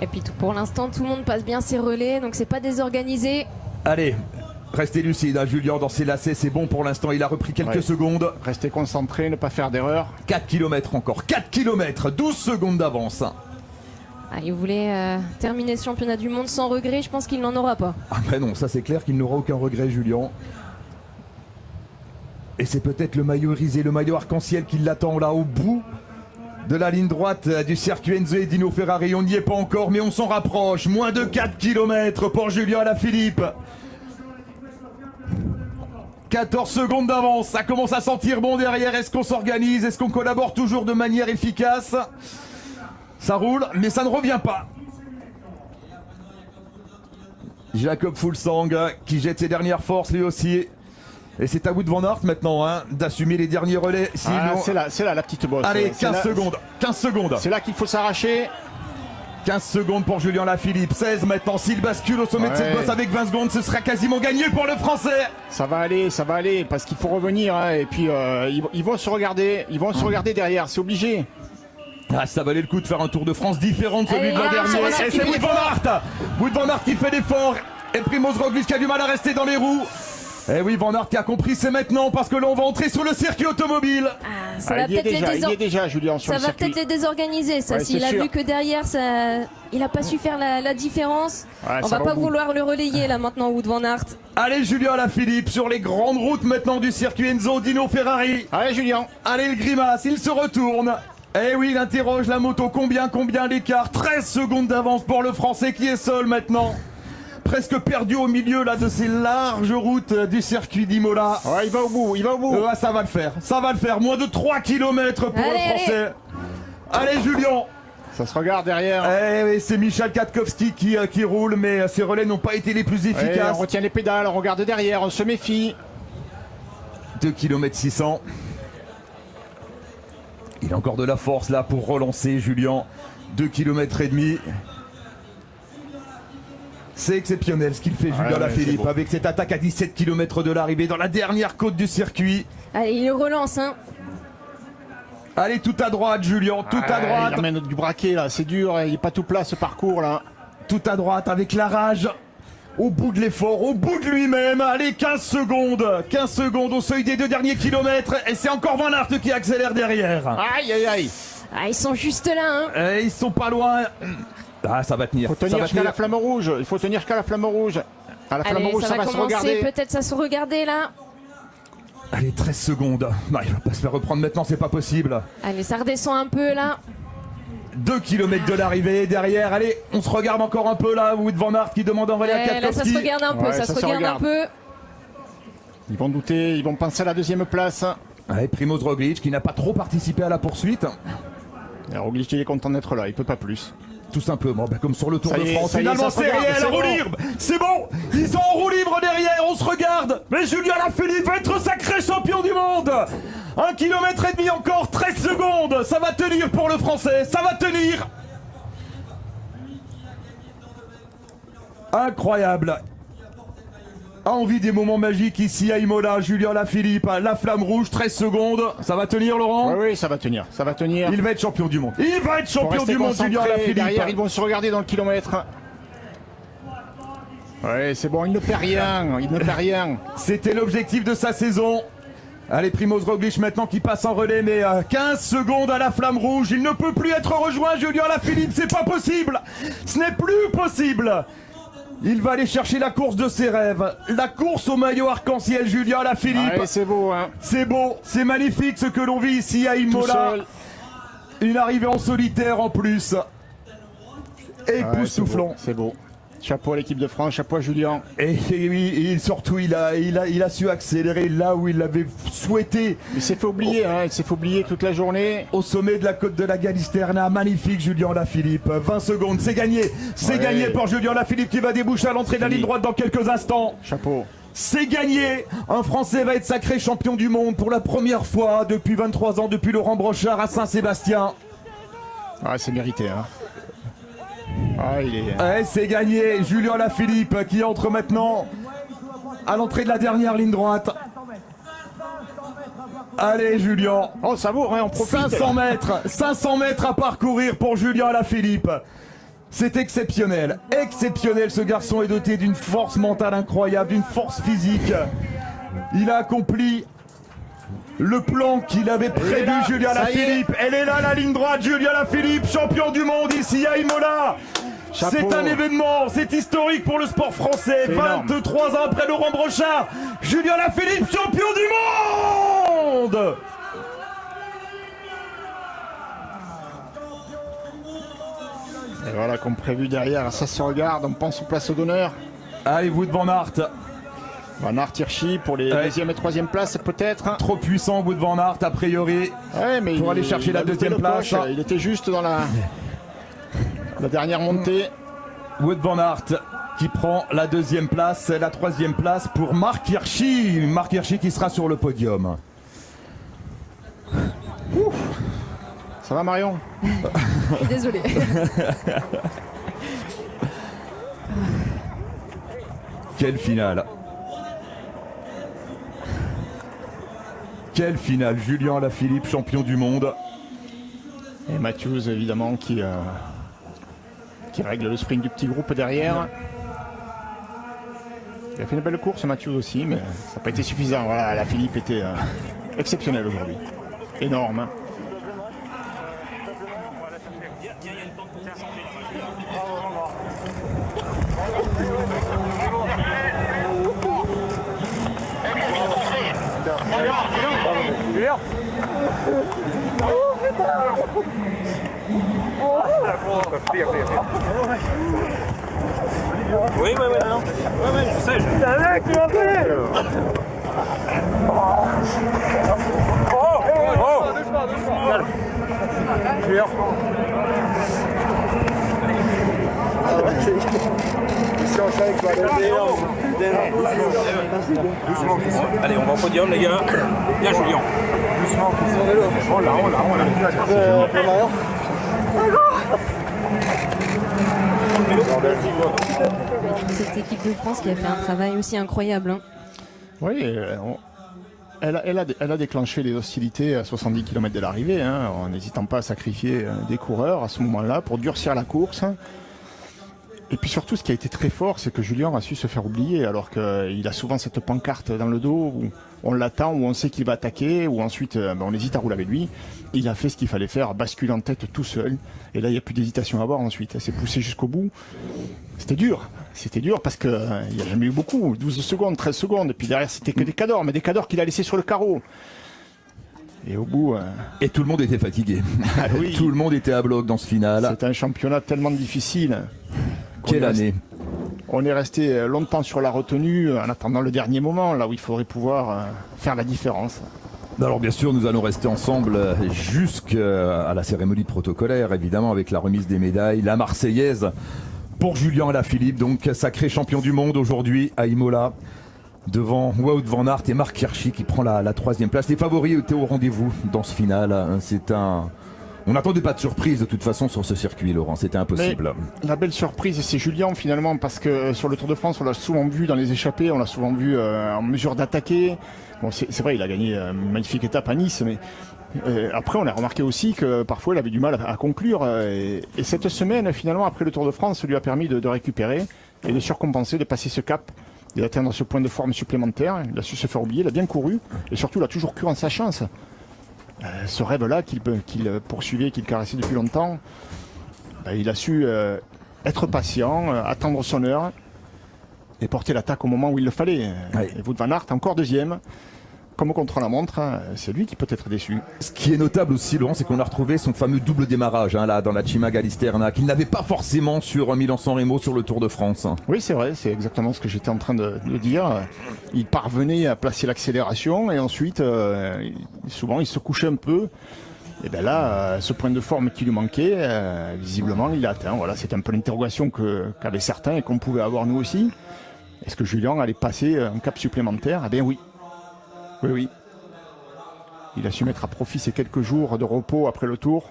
Et puis pour l'instant, tout le monde passe bien ses relais, donc c'est pas désorganisé. Allez, restez lucide, Julien, dans ses lacets, c'est bon pour l'instant. Il a repris quelques secondes. Restez concentré, ne pas faire d'erreur. 4 km encore, 4 km, 12 secondes d'avance. Il voulait terminer ce championnat du monde sans regret, je pense qu'il n'en aura pas. Ah ben non, ça c'est clair qu'il n'aura aucun regret, Julien. Et c'est peut-être le maillot irisé, le maillot arc-en-ciel qui l'attend là au bout de la ligne droite du circuit Enzo et Dino Ferrari. On n'y est pas encore, mais on s'en rapproche. Moins de 4 km pour Julien Alaphilippe. 14 secondes d'avance, ça commence à sentir bon derrière. Est-ce qu'on s'organise? Est-ce qu'on collabore toujours de manière efficace? Ça roule, mais ça ne revient pas. Jakob Fuglsang qui jette ses dernières forces lui aussi. Et c'est à Wout van Aert maintenant hein, d'assumer les derniers relais. C'est là la petite bosse. Allez, 15 secondes. 15 secondes. C'est là qu'il faut s'arracher. 15 secondes pour Julien Lafilippe. 16 maintenant. S'il bascule au sommet de cette bosse avec 20 secondes, ce sera quasiment gagné pour le Français. Ça va aller, parce qu'il faut revenir. Hein, et puis, ils vont se regarder. Ils vont se regarder derrière, c'est obligé. Ah, ça valait le coup de faire un Tour de France différent de celui de l'an dernier. Et c'est Wout van Aert. Wout van Aert qui fait l'effort. Et Primoz Roglic qui a du mal à rester dans les roues. Et oui, Van Aert qui a compris, c'est maintenant parce que là on va entrer sur le circuit automobile. Ça va peut-être il est déjà, Julien, sur le circuit. Ça va peut-être les désorganiser, ça. S'il a vu que derrière, il n'a pas su faire la différence, on va pas vouloir le relayer là maintenant, Wout van Aert. Allez, Julien Lafilippe sur les grandes routes maintenant du circuit Enzo Dino Ferrari. Allez, Julien. Allez, le grimace, il se retourne. Eh oui, il interroge la moto. Combien l'écart? 13 secondes d'avance pour le Français qui est seul maintenant. Presque perdu au milieu là de ces larges routes du circuit d'Imola. Ouais, il va au bout. Ça va le faire. Moins de 3 km pour le Français. Allez, Julien. Ça se regarde derrière. Eh oui, c'est Michal Kwiatkowski qui roule, mais ses relais n'ont pas été les plus efficaces. On retient les pédales, on regarde derrière, on se méfie. 2 km 600. Il a encore de la force là pour relancer Julien. 2 km et demi. C'est exceptionnel ce qu'il fait Julien Lafilippe avec cette attaque à 17 km de l'arrivée dans la dernière côte du circuit. Allez, il relance hein. Allez, tout à droite Julien, tout à droite. Il amène du braquet là, c'est dur, il n'est pas tout plat ce parcours là. Tout à droite avec la rage. Au bout de l'effort, au bout de lui-même. Allez, 15 secondes au seuil des 2 derniers kilomètres. Et c'est encore Van Aert qui accélère derrière. Aïe. Ah, ils sont juste là hein. Ils sont pas loin. Ah, ça va tenir. Il faut tenir jusqu'à la flamme rouge. Il faut tenir jusqu'à la flamme rouge. À la flamme rouge, ça va se regarder. Peut-être ça se regarder là. Allez, 13 secondes. Non, il va pas se faire reprendre maintenant, c'est pas possible. Allez, ça redescend un peu là. 2 km de l'arrivée derrière. Allez, on se regarde encore un peu là. Wout van Aert qui demande en relais à Kwiatkowski. Là, ça se regarde un peu, ça se regarde un peu. Ils vont douter, ils vont penser à la deuxième place. Allez, Primoz Roglic qui n'a pas trop participé à la poursuite. Et Roglic il est content d'être là, il peut pas plus. Tout simplement, comme sur le Tour de France. Finalement, c'est réel, roue libre. C'est bon, ils sont en roue libre derrière, on se regarde. Mais Julien Lafilippe va être sacré champion du monde. 1 km et demi encore, 13 secondes. Ça va tenir pour le Français, ça va tenir. Incroyable. Envie des moments magiques ici à Imola. Julien Lafilippe, la flamme rouge, 13 secondes. Ça va tenir, Laurent? Oui, ça va tenir. Il va être champion du monde. Il va être champion du monde, Julien Lafilippe. Derrière, ils vont se regarder dans le kilomètre. Oui, c'est bon, il ne perd rien. C'était l'objectif de sa saison. Allez, Primoz Roglic maintenant qui passe en relais, mais 15 secondes à la flamme rouge. Il ne peut plus être rejoint, Julien Lafilippe. C'est pas possible. Ce n'est plus possible. Il va aller chercher la course de ses rêves. La course au maillot arc-en-ciel, Julien Lafilippe. Allez, c'est beau, hein. C'est beau, c'est magnifique ce que l'on vit ici à Imola. Une arrivée en solitaire en plus. Époustouflant. C'est beau. Chapeau à l'équipe de France, chapeau à Julien. Et oui, surtout il a su accélérer là où il l'avait souhaité. Il s'est fait oublier, il s'est fait oublier toute la journée. Au sommet de la côte de la Galisterna, magnifique Julien Lafilippe. 20 secondes, c'est gagné. C'est gagné pour Julien Lafilippe qui va déboucher à l'entrée de la ligne droite dans quelques instants. Chapeau. C'est gagné. Un Français va être sacré champion du monde pour la première fois depuis 23 ans, depuis Laurent Brochard à Saint-Sébastien. Ah, c'est mérité, hein. C'est gagné. Julien Lafilippe qui entre maintenant à l'entrée de la dernière ligne droite. Allez Julien. Oh, ça vaut, on profite. 500 mètres à parcourir pour Julien Lafilippe. C'est exceptionnel. Exceptionnel, ce garçon est doté d'une force mentale incroyable, d'une force physique. Il a accompli le plan qu'il avait prévu, Julien Lafilippe. Elle est là, la ligne droite, Julien Lafilippe, champion du monde ici à Imola. C'est un événement, c'est historique pour le sport français. 23 ans après Laurent Brochard, Julien Lafilippe, champion du monde. Et voilà, comme prévu derrière, ça se regarde, on pense aux places d'honneur. Allez, Wout van Aert. Van Aert Hirschi pour les deuxième et troisième places peut-être. Trop puissant Wout van Aert a priori mais pour aller chercher la deuxième place. Il était juste dans la dernière montée. Wout van Aert qui prend la deuxième place, la troisième place pour Marc Hirschi. Marc Hirschi qui sera sur le podium. Ouf. Ça va Marion? Désolé. Quelle finale! Quelle finale! Julien Alaphilippe, champion du monde. Et Matthews évidemment qui règle le sprint du petit groupe derrière. Il a fait une belle course Matthews aussi, mais ça n'a pas été suffisant. Voilà, Alaphilippe était exceptionnel aujourd'hui. Énorme. Oui, non. Ouais, je sais. Doucement. Allez, on va au podium, les gars. Bien, Julien. Doucement. On l'a. Cette équipe de France qui a fait un travail aussi incroyable. Hein. Oui, elle a déclenché les hostilités à 70 km de l'arrivée, hein, en n'hésitant pas à sacrifier des coureurs à ce moment-là pour durcir la course. Et puis surtout, ce qui a été très fort, c'est que Julien a su se faire oublier, alors qu'il a souvent cette pancarte dans le dos où on l'attend, où on sait qu'il va attaquer, où ensuite on hésite à rouler avec lui. Il a fait ce qu'il fallait faire, basculer en tête tout seul. Et là, il n'y a plus d'hésitation à avoir ensuite. Elle s'est poussée jusqu'au bout. C'était dur parce qu'il n'y a jamais eu beaucoup, 12 secondes, 13 secondes. Et puis derrière, c'était que des cadors, mais des cadors qu'il a laissés sur le carreau. Et au bout... Et tout le monde était fatigué. Ah oui. Tout le monde était à bloc dans ce final. C'est un championnat tellement difficile. Quelle année! On est resté longtemps sur la retenue en attendant le dernier moment, là où il faudrait pouvoir faire la différence. Alors bien sûr, nous allons rester ensemble jusqu'à la cérémonie protocolaire, évidemment, avec la remise des médailles, la Marseillaise pour Julien Alaphilippe, donc sacré champion du monde aujourd'hui à Imola, devant Wout van Aert et Marc Hirschi qui prend la troisième place. Les favoris étaient au rendez-vous dans ce final. On n'attendait pas de surprise de toute façon sur ce circuit, Laurent, c'était impossible. Mais la belle surprise, c'est Julien finalement, parce que sur le Tour de France, on l'a souvent vu dans les échappées, on l'a souvent vu en mesure d'attaquer. Bon, c'est vrai, il a gagné une magnifique étape à Nice, mais après on a remarqué aussi que parfois il avait du mal à conclure. Et cette semaine, finalement, après le Tour de France, ça lui a permis de récupérer et de surcompenser, de passer ce cap et d'atteindre ce point de forme supplémentaire. Il a su se faire oublier, il a bien couru, et surtout il a toujours cru en sa chance. Ce rêve-là qu'il poursuivait, qu'il caressait depuis longtemps, il a su être patient, attendre son heure et porter l'attaque au moment où il le fallait. Oui. Et Wout van Aert, encore deuxième, comme contre la montre, c'est lui qui peut être déçu. Ce qui est notable aussi, Laurent, c'est qu'on a retrouvé son fameux double démarrage là, dans la Cima Galisterna, qu'il n'avait pas forcément sur Milan-San Remo sur le Tour de France. Oui, c'est vrai, c'est exactement ce que j'étais en train de dire. Il parvenait à placer l'accélération et ensuite, souvent, il se couchait un peu. Et bien là, ce point de forme qui lui manquait, visiblement, il l'a atteint. Voilà, c'est un peu l'interrogation qu'avaient certains et qu'on pouvait avoir nous aussi. Est-ce que Julien allait passer un cap supplémentaire? Eh bien oui. Oui. Il a su mettre à profit ces quelques jours de repos après le Tour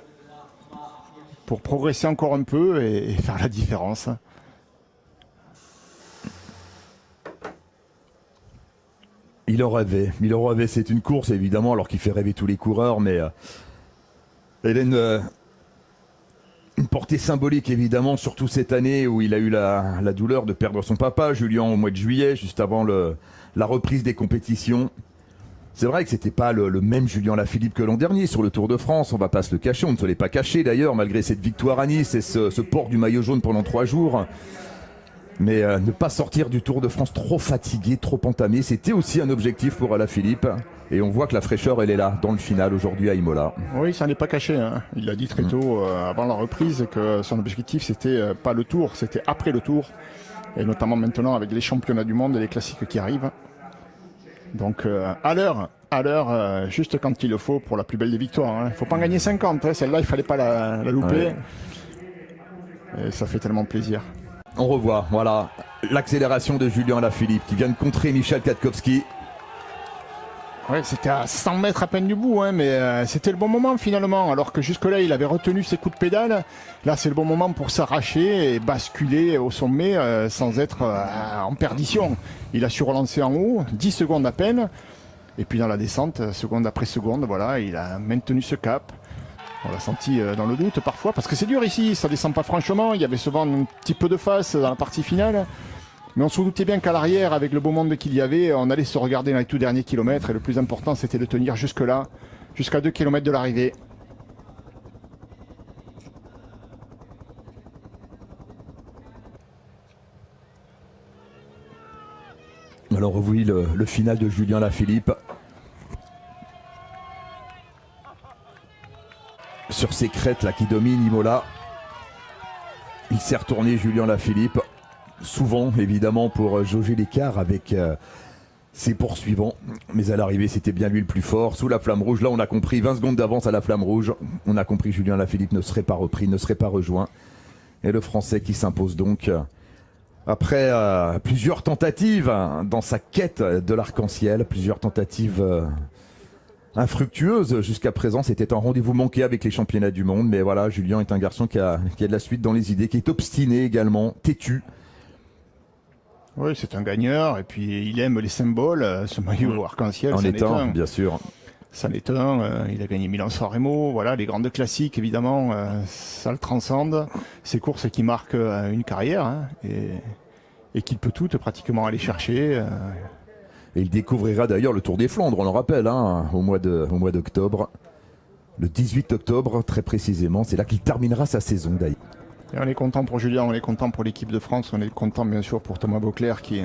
pour progresser encore un peu et faire la différence. Il en rêvait, c'est une course évidemment, alors qu'il fait rêver tous les coureurs, mais elle a une portée symbolique évidemment, surtout cette année où il a eu la douleur de perdre son papa, Julien, au mois de juillet, juste avant la reprise des compétitions. C'est vrai que c'était pas le même Julien Alaphilippe que l'an dernier sur le Tour de France, on va pas se le cacher, on ne se l'est pas caché d'ailleurs, malgré cette victoire à Nice et ce port du maillot jaune pendant 3 jours. Mais ne pas sortir du Tour de France trop fatigué, trop entamé, c'était aussi un objectif pour Alaphilippe. Et on voit que la fraîcheur, elle est là, dans le final, aujourd'hui à Imola. Oui, ça n'est pas caché. Hein. Il l'a dit très tôt, avant la reprise, que son objectif, c'était pas le Tour, c'était après le Tour. Et notamment maintenant avec les championnats du monde et les classiques qui arrivent. Donc à l'heure, juste quand il le faut pour la plus belle des victoires. Il ne faut pas en gagner 50, hein. Celle-là il ne fallait pas la louper. Ouais. Et ça fait tellement plaisir. On revoit, voilà, l'accélération de Julien Alaphilippe qui vient de contrer Michal Kwiatkowski. Ouais, c'était à 100 mètres à peine du bout, hein, mais c'était le bon moment finalement. Alors que jusque-là, il avait retenu ses coups de pédale. Là, c'est le bon moment pour s'arracher et basculer au sommet sans être en perdition. Il a su relancer en haut, 10 secondes à peine. Et puis dans la descente, seconde après seconde, voilà, il a maintenu ce cap. On l'a senti dans le doute parfois, parce que c'est dur ici, ça descend pas franchement. Il y avait souvent un petit peu de face dans la partie finale. Mais on se doutait bien qu'à l'arrière, avec le beau monde qu'il y avait, on allait se regarder dans les tout derniers kilomètres. Et le plus important, c'était de tenir jusque-là, jusqu'à 2 km de l'arrivée. Alors oui, le final de Julien Alaphilippe. Sur ces crêtes là qui dominent Imola. Il s'est retourné Julien Alaphilippe. Souvent évidemment pour jauger l'écart avec ses poursuivants. Mais à l'arrivée c'était bien lui le plus fort. Sous la flamme rouge, là on a compris 20 secondes d'avance à la flamme rouge. On a compris Julien Alaphilippe ne serait pas repris, ne serait pas rejoint. Et le Français qui s'impose donc après plusieurs tentatives dans sa quête de l'arc-en-ciel. Plusieurs tentatives infructueuses jusqu'à présent. C'était un rendez-vous manqué avec les championnats du monde. Mais voilà, Julien est un garçon qui a de la suite dans les idées, qui est obstiné également, têtu. Oui, c'est un gagneur, et puis il aime les symboles, ce maillot arc-en-ciel. En étant, bien sûr. Ça n'est un, il a gagné Milan-San Remo, voilà, les grandes classiques, évidemment, ça le transcende. Ces courses qui marquent une carrière, hein, et qu'il peut toutes pratiquement aller chercher. Et il découvrira d'ailleurs le Tour des Flandres, on le rappelle, hein, au mois d'octobre. Le 18 octobre, très précisément, c'est là qu'il terminera sa saison d'ailleurs. Et on est content pour Julien, on est content pour l'équipe de France, on est content bien sûr pour Thomas Beauclerc qui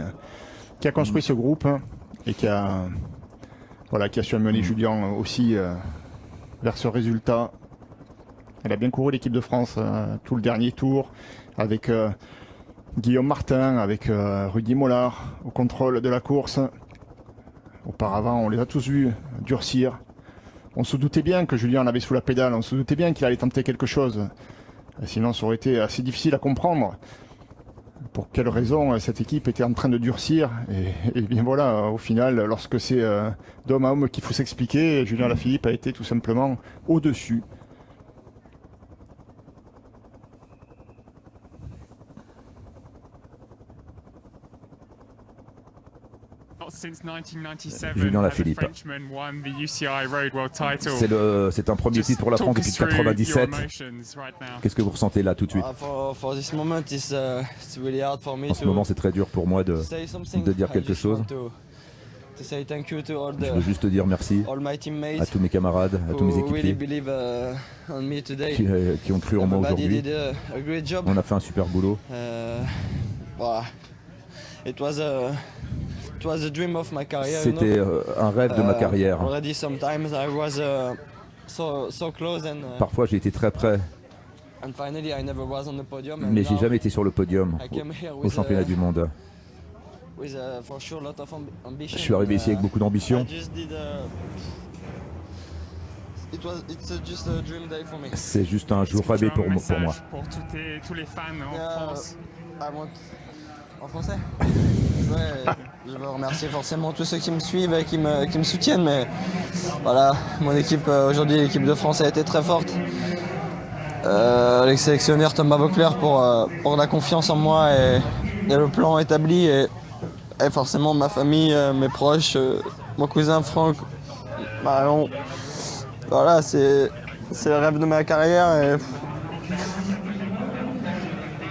a construit ce groupe, hein, et qui a su amener Julien aussi vers ce résultat. Elle a bien couru l'équipe de France tout le dernier tour avec Guillaume Martin, avec Rudy Mollard au contrôle de la course. Auparavant, on les a tous vus durcir. On se doutait bien que Julien l'avait sous la pédale, on se doutait bien qu'il allait tenter quelque chose. Sinon, ça aurait été assez difficile à comprendre pour quelle raison cette équipe était en train de durcir. Et bien voilà, au final, lorsque c'est d'homme à homme qu'il faut s'expliquer, Julien Alaphilippe a été tout simplement au-dessus. Julien Alaphilippe. C'est un premier titre pour la France depuis 1997. Qu'est-ce que vous ressentez là tout de suite? En ce moment, c'est très dur pour moi de dire quelque chose. Je veux juste dire merci à tous mes camarades, à tous mes équipiers qui ont cru en moi aujourd'hui. On a fait un super boulot. C'était un rêve de ma carrière. Parfois j'ai été très près, mais j'ai jamais été sur le podium au championnat du monde. Je suis arrivé ici avec beaucoup d'ambition. C'est juste un jour rêvé pour moi. Pour tous les fans en France. En français? Ouais, je veux remercier forcément tous ceux qui me suivent et qui me soutiennent, mais voilà, mon équipe aujourd'hui, l'équipe de France a été très forte. Les sélectionneurs Thomas Beauclerc pour la confiance en moi et le plan établi, et forcément ma famille, mes proches, mon cousin Franck. Voilà, c'est le rêve de ma carrière et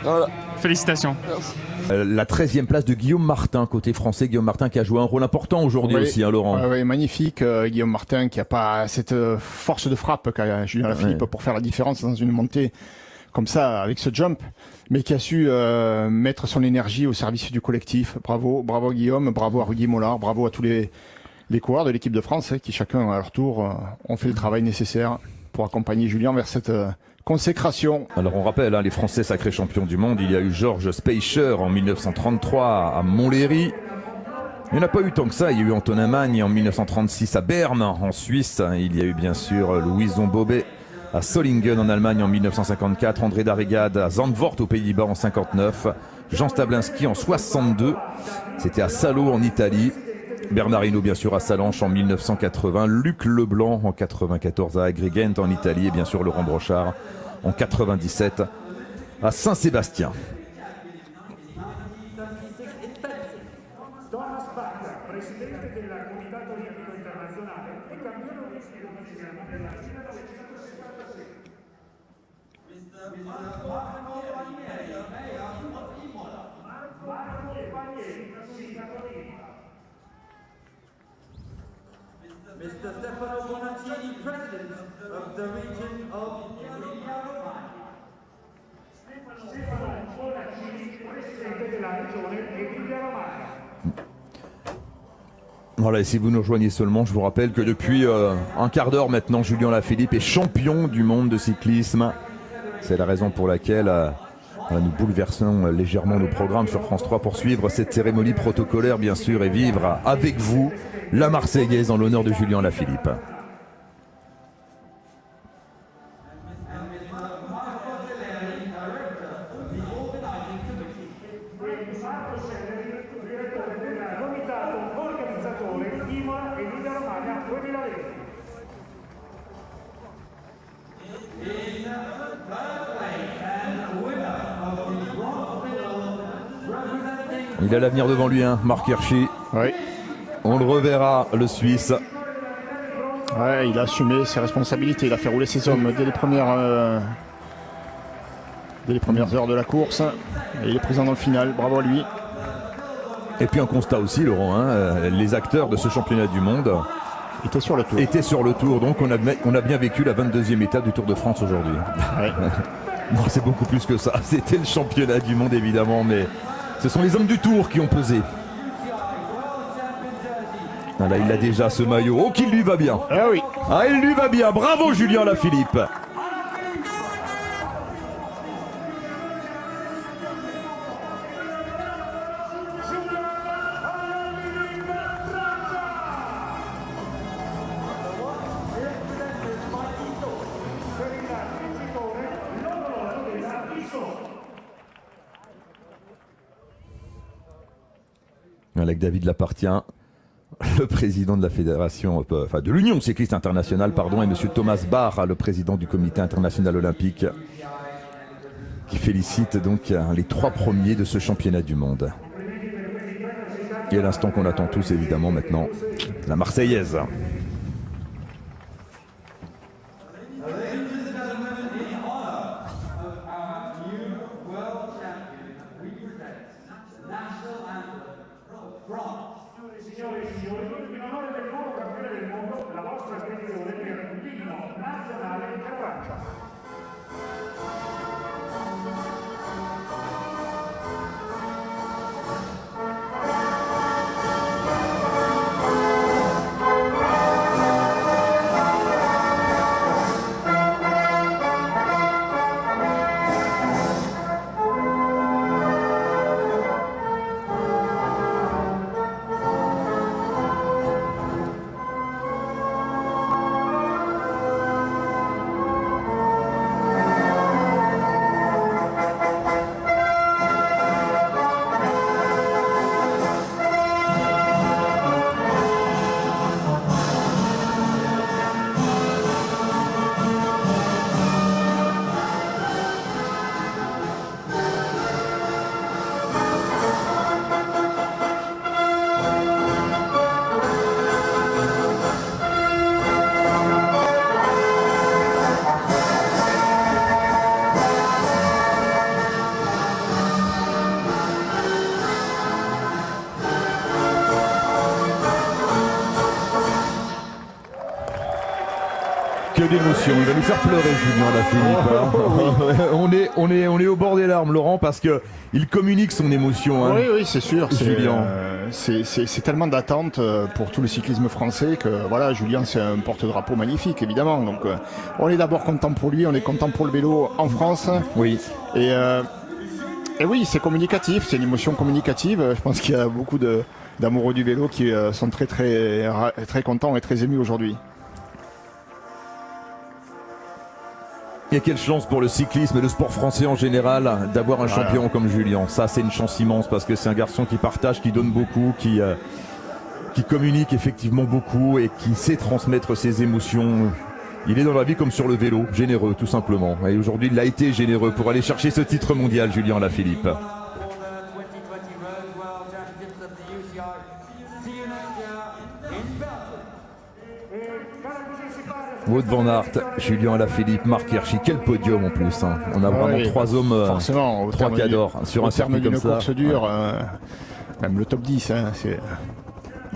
voilà. Félicitations. Merci. La 13e place de Guillaume Martin, côté français. Guillaume Martin qui a joué un rôle important aujourd'hui aussi, hein, Laurent. Oui, magnifique. Guillaume Martin qui n'a pas cette force de frappe qu'a Julien Alaphilippe pour faire la différence dans une montée comme ça, avec ce jump, mais qui a su mettre son énergie au service du collectif. Bravo Guillaume, bravo à Rudy Mollard, bravo à tous les coureurs de l'équipe de France qui chacun à leur tour ont fait le travail nécessaire pour accompagner Julien vers cette consécration. Alors on rappelle, hein, les Français sacrés champions du monde, il y a eu Georges Speicher en 1933 à Montlhéry. Il n'y en a pas eu tant que ça, il y a eu Antonin Magne en 1936 à Berne en Suisse. Il y a eu bien sûr Louison Bobet à Solingen en Allemagne en 1954, André Darrigade à Zandvoort aux Pays-Bas en 1959. Jean Stablinski en 62. C'était à Salo en Italie. Bernard Hinault bien sûr à Salanches en 1980. Luc Leblanc en 94 à Agrigent en Italie. Et bien sûr Laurent Brochard en 97 à Saint-Sébastien. Mr. Stefano Bonaccini, President of the region of Emilia-Romagna. Stefano Bonaccini, Presidente della regione Emilia-Romagna. Voilà, et si vous nous rejoignez seulement, je vous rappelle que depuis un quart d'heure maintenant, Julien Lafilippe est champion du monde de cyclisme. C'est la raison pour laquelle nous bouleversons légèrement nos programmes sur France 3 pour suivre cette cérémonie protocolaire, bien sûr, et vivre avec vous la Marseillaise en l'honneur de Julien Lafilippe. Il a l'avenir devant lui, hein, Marc Hirschi. Oui. On le reverra, le Suisse. Ouais, il a assumé ses responsabilités, il a fait rouler ses hommes dès les premières heures de la course. Et il est présent dans le final, bravo à lui. Et puis un constat aussi, Laurent, hein, les acteurs de ce championnat du monde étaient sur le tour. Donc on a bien vécu la 22e étape du Tour de France aujourd'hui. Ouais. Non, c'est beaucoup plus que ça. C'était le championnat du monde évidemment, mais ce sont les hommes du Tour qui ont pesé. Ah là, il a déjà ce maillot. Oh, qu'il lui va bien. Ah oui. Ah, il lui va bien. Bravo Julien Lafilippe. Avec David Lapartien, le président de la fédération, enfin de l'Union cycliste internationale, pardon, et monsieur Thomas Bach, le président du comité international olympique, qui félicite donc les 3 premiers de ce championnat du monde. Et à l'instant qu'on attend tous évidemment maintenant, la Marseillaise. Que d'émotion, il va nous faire pleurer Julien Lafilippe. On est au bord des larmes Laurent parce que il communique son émotion. Hein. Oui, c'est sûr. Julien. C'est tellement d'attente pour tout le cyclisme français que voilà, Julien c'est un porte-drapeau magnifique évidemment. Donc on est d'abord content pour lui, on est content pour le vélo en France. Oui. Et oui, c'est communicatif, c'est une émotion communicative. Je pense qu'il y a beaucoup d'amoureux du vélo qui sont très contents et très émus aujourd'hui. Et quelle chance pour le cyclisme et le sport français en général d'avoir un champion comme Julien. Ça, c'est une chance immense parce que c'est un garçon qui partage, qui donne beaucoup, qui communique effectivement beaucoup et qui sait transmettre ses émotions. Il est dans la vie comme sur le vélo, généreux tout simplement. Et aujourd'hui, il a été généreux pour aller chercher ce titre mondial, Julien Alaphilippe. Wout van Aert, Julien Alaphilippe, Marc Hirschi, quel podium en plus. Hein. On a vraiment trois hommes, forcément, trois cadors sur un circuit comme ça. Course dure, même le top 10, hein, c'est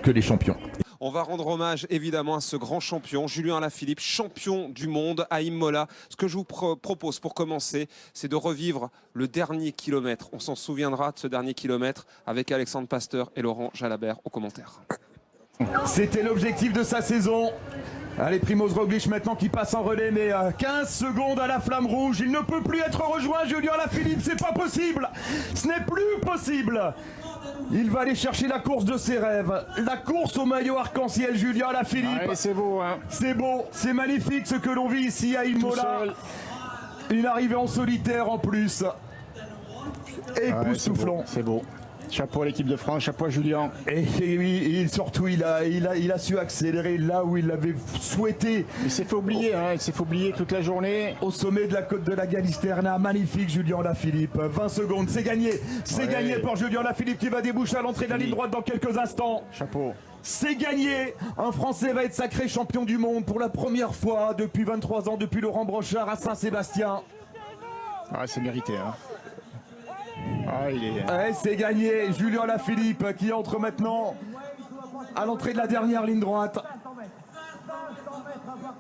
que les champions. On va rendre hommage évidemment à ce grand champion, Julien Alaphilippe, champion du monde à Imola. Ce que je vous propose pour commencer, c'est de revivre le dernier kilomètre. On s'en souviendra de ce dernier kilomètre avec Alexandre Pasteur et Laurent Jalabert aux commentaires. C'était l'objectif de sa saison. Allez, Primoz Roglic maintenant qui passe en relais, mais 15 secondes à la flamme rouge. Il ne peut plus être rejoint, Julien Alaphilippe, c'est pas possible. Ce n'est plus possible. Il va aller chercher la course de ses rêves. La course au maillot arc-en-ciel, Julien Alaphilippe. Ouais, c'est beau, hein. C'est beau, c'est magnifique ce que l'on vit ici à Imola. Une arrivée en solitaire en plus. Époustouflant. C'est beau. Chapeau à l'équipe de France, chapeau à Julien. Et surtout, il a su accélérer là où il l'avait souhaité. Il s'est fait oublier, hein, il s'est fait oublier toute la journée. Au sommet de la côte de la Galisterna, magnifique Julien Alaphilippe. 20 secondes, c'est gagné. C'est gagné pour Julien Alaphilippe qui va déboucher à l'entrée de la ligne droite dans quelques instants. Chapeau. C'est gagné. Un Français va être sacré champion du monde pour la première fois depuis 23 ans, depuis Laurent Brochard à Saint-Sébastien. Ah, c'est mérité, hein. Ah, c'est gagné, Julien Alaphilippe qui entre maintenant à l'entrée de la dernière ligne droite.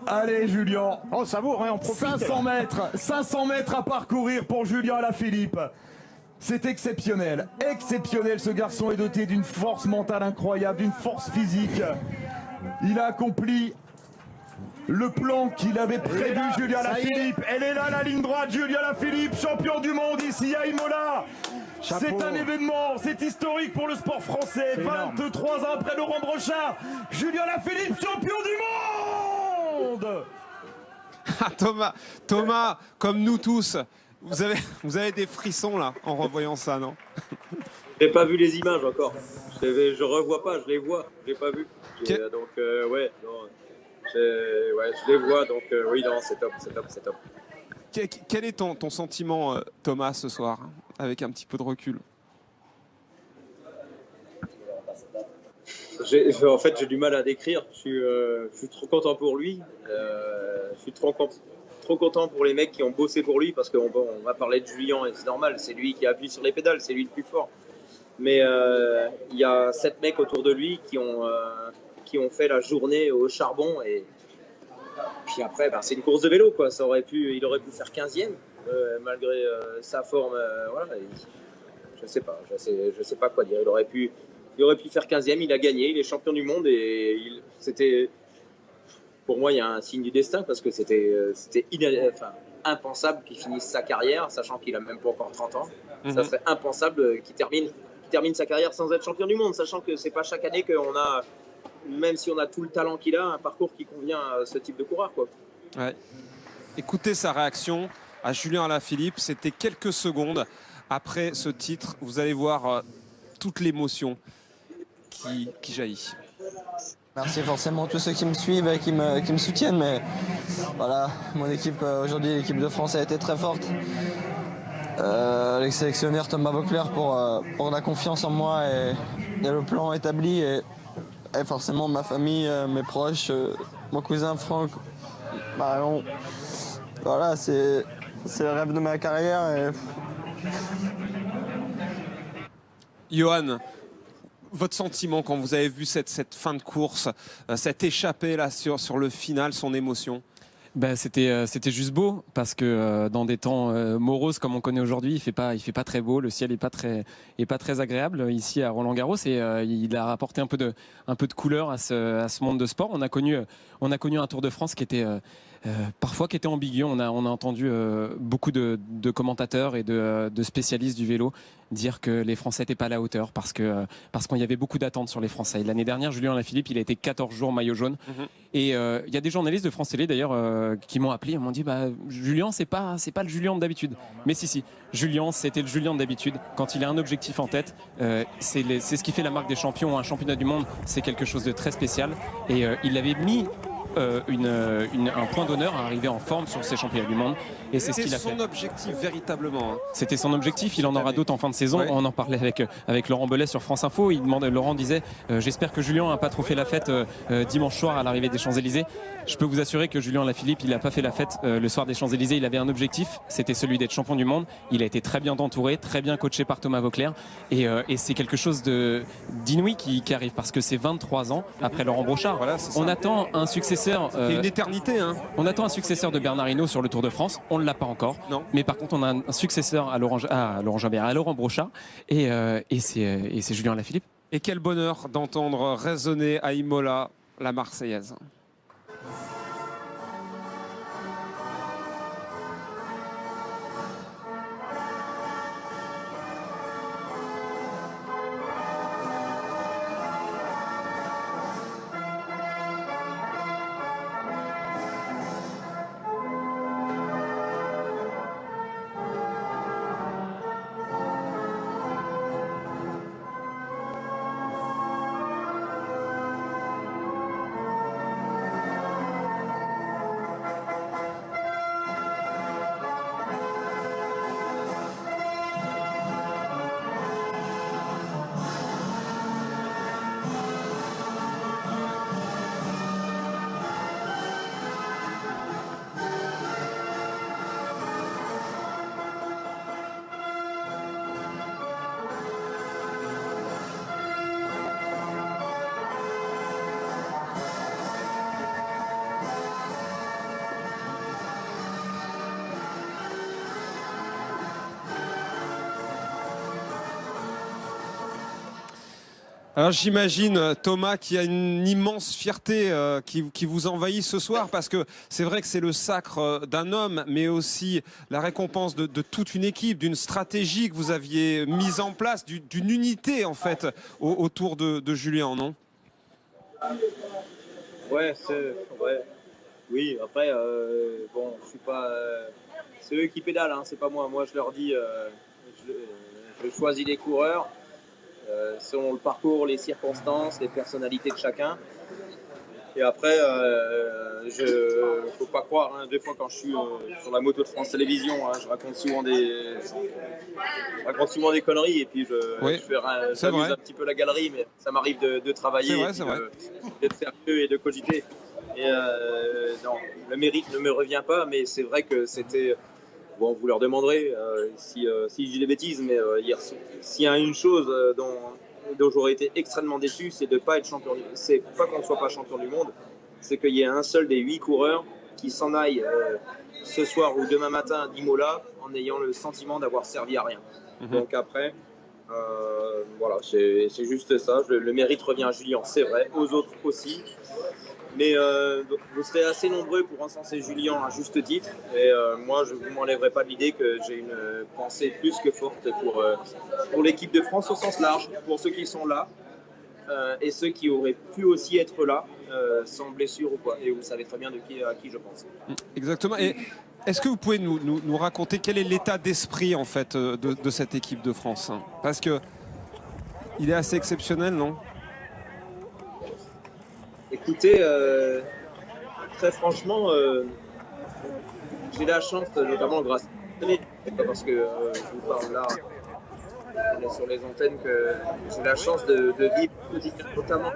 Allez Julien, on savoure, hein, on profite. 500 mètres à parcourir pour Julien Alaphilippe. C'est exceptionnel, exceptionnel. Ce garçon est doté d'une force mentale incroyable, d'une force physique. Il a accompli le plan qu'il avait prévu, Julien Alaphilippe. Elle est là, la ligne droite, Julien Alaphilippe, champion du monde ici à Imola. C'est un événement, c'est historique pour le sport français. 23 ans après Laurent Brochard, Julien Alaphilippe, champion du monde. Thomas, comme nous tous, vous avez des frissons là en revoyant ça, non? J'ai pas vu les images encore. Je revois pas, je les vois. J'ai pas vu. Donc ouais, non. Je les vois, donc oui, non, c'est top. Quel est ton sentiment, Thomas, ce soir, avec un petit peu de recul? En fait, j'ai du mal à décrire. Je suis trop content pour lui. Je suis trop content pour les mecs qui ont bossé pour lui, parce qu'on va parler de Julien, et c'est normal, c'est lui qui appuie sur les pédales, c'est lui le plus fort. Mais il y a 7 mecs autour de lui qui ont fait la journée au charbon, et puis après c'est une course de vélo quoi. Il aurait pu faire 15e malgré sa forme, voilà. Je sais pas quoi dire. Il aurait pu faire 15e, il a gagné, il est champion du monde, et c'était, pour moi, il y a un signe du destin, parce que c'était impensable qu'il finisse sa carrière, sachant qu'il a même pas encore 30 ans. Ça serait impensable qu'il termine sa carrière sans être champion du monde, sachant que c'est pas chaque année qu'on a, même si on a tout le talent qu'il a, un parcours qui convient à ce type de coureur, quoi. Ouais. Écoutez sa réaction à Julien Alaphilippe, c'était quelques secondes après ce titre. Vous allez voir toute l'émotion qui jaillit. Merci forcément à tous ceux qui me suivent et qui me soutiennent, mais voilà, mon équipe aujourd'hui, l'équipe de France a été très forte. Les sélectionneurs Thomas Voeckler pour la confiance en moi et le plan établi, et forcément ma famille, mes proches, mon cousin Franck, Marion. Voilà, c'est le rêve de ma carrière. Johan, votre sentiment quand vous avez vu cette fin de course, cette échappée là sur le final, son émotion? C'était juste beau, parce que dans des temps moroses comme on connaît aujourd'hui, il fait pas très beau, le ciel est pas très agréable ici à Roland-Garros, et il a apporté un peu de couleur à ce monde de sport. On a connu un Tour de France qui était parfois ambigu. On a entendu beaucoup de commentateurs et de spécialistes du vélo dire que les Français n'étaient pas à la hauteur, parce qu'il y avait beaucoup d'attentes sur les Français. L'année dernière, Julien Alaphilippe, il a été 14 jours maillot jaune. Et il y a des journalistes de France Télé d'ailleurs qui m'ont appelé, ils m'ont dit Julien, c'est pas le Julien d'habitude. Mais si, Julien, c'était le Julien d'habitude. Quand il a un objectif en tête, c'est ce qui fait la marque des champions. Un championnat du monde, c'est quelque chose de très spécial. Et il avait mis un point d'honneur à arriver en forme sur ces championnats du monde. Et c'est ce qu'il a fait. C'était son objectif véritablement. C'était son objectif. Il en aura d'autres en fin de saison. Ouais. On en parlait avec Laurent Bellet sur France Info. Laurent disait j'espère que Julien n'a pas trop fait la fête dimanche soir à l'arrivée des Champs-Élysées. Je peux vous assurer que Julien Alaphilippe, il n'a pas fait la fête le soir des Champs-Élysées. Il avait un objectif, c'était celui d'être champion du monde. Il a été très bien entouré, très bien coaché par Thomas Vauclair. Et c'est quelque chose d'inouï qui arrive parce que c'est 23 ans après Laurent Brochard. Voilà, on attend un successeur. C'est une éternité. Hein. On attend un successeur de Bernard Hinault sur le Tour de France. On ne l'a pas encore. Non. Mais par contre, on a un successeur à Laurent Brochard. Et c'est Julien Alaphilippe. Et quel bonheur d'entendre résonner à Imola la Marseillaise. Alors j'imagine, Thomas, qu'il y a une immense fierté qui vous envahit ce soir, parce que c'est vrai que c'est le sacre d'un homme, mais aussi la récompense de toute une équipe, d'une stratégie que vous aviez mise en place, d'une unité en fait autour de Julien, non? Ouais, oui, après, bon, je suis pas... c'est eux qui pédalent, hein, c'est pas moi. Moi, je leur dis, je choisis les coureurs. Selon le parcours, les circonstances, les personnalités de chacun. Et après, faut pas croire, hein, des fois quand je suis sur la moto de France Télévisions, hein, je raconte souvent des conneries et puis j'amuse un petit peu la galerie, mais ça m'arrive de travailler, d'être sérieux et de cogiter. Et non, le mérite ne me revient pas, mais c'est vrai que c'était... Bon, vous leur demanderez si je dis des bêtises, mais s'il y a une chose dont j'aurais été extrêmement déçu, c'est de ne pas être champion du monde. C'est pas qu'on ne soit pas champion du monde, c'est qu'il y ait un seul des 8 coureurs qui s'en aille ce soir ou demain matin d'Imola en ayant le sentiment d'avoir servi à rien. Donc après, voilà, c'est juste ça. Le mérite revient à Julien, c'est vrai, aux autres aussi. Mais vous serez assez nombreux pour encenser Julien à juste titre. Et moi, je ne vous m'enlèverai pas de l'idée que j'ai une pensée plus que forte pour l'équipe de France au sens large, pour ceux qui sont là et ceux qui auraient pu aussi être là sans blessure ou quoi. Et vous savez très bien à qui je pense. Exactement. Et est-ce que vous pouvez nous raconter quel est l'état d'esprit en fait de cette équipe de France, hein? Parce que il est assez exceptionnel, non? Écoutez, très franchement, j'ai la chance, notamment grâce à parce que je vous parle là, on est sur les antennes, que j'ai la chance de vivre notamment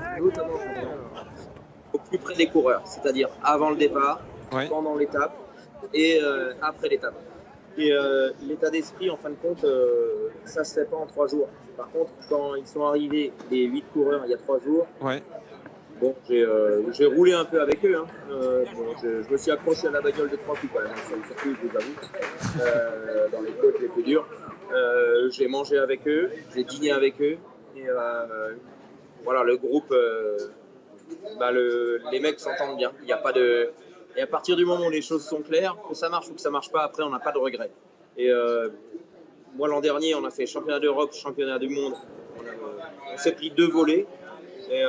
au plus près des coureurs, c'est-à-dire avant le départ, pendant l'étape et après l'étape. Et l'état d'esprit, en fin de compte, ça ne se fait pas en 3 jours. Par contre, quand ils sont arrivés, les 8 coureurs, il y a 3 jours, bon, j'ai roulé un peu avec eux. Hein. Bon, je me suis accroché à la bagnole de 3 coups quand même, sur le circuit, je vous avoue, dans les côtes les plus dures. J'ai mangé avec eux, j'ai dîné avec eux. Et voilà, le groupe, les mecs s'entendent bien. Il n'y a pas de... Et à partir du moment où les choses sont claires, que ça marche ou que ça ne marche pas, après, on n'a pas de regrets. Et moi, l'an dernier, on a fait championnat d'Europe, championnat du monde. On s'est pris 2 volets. Et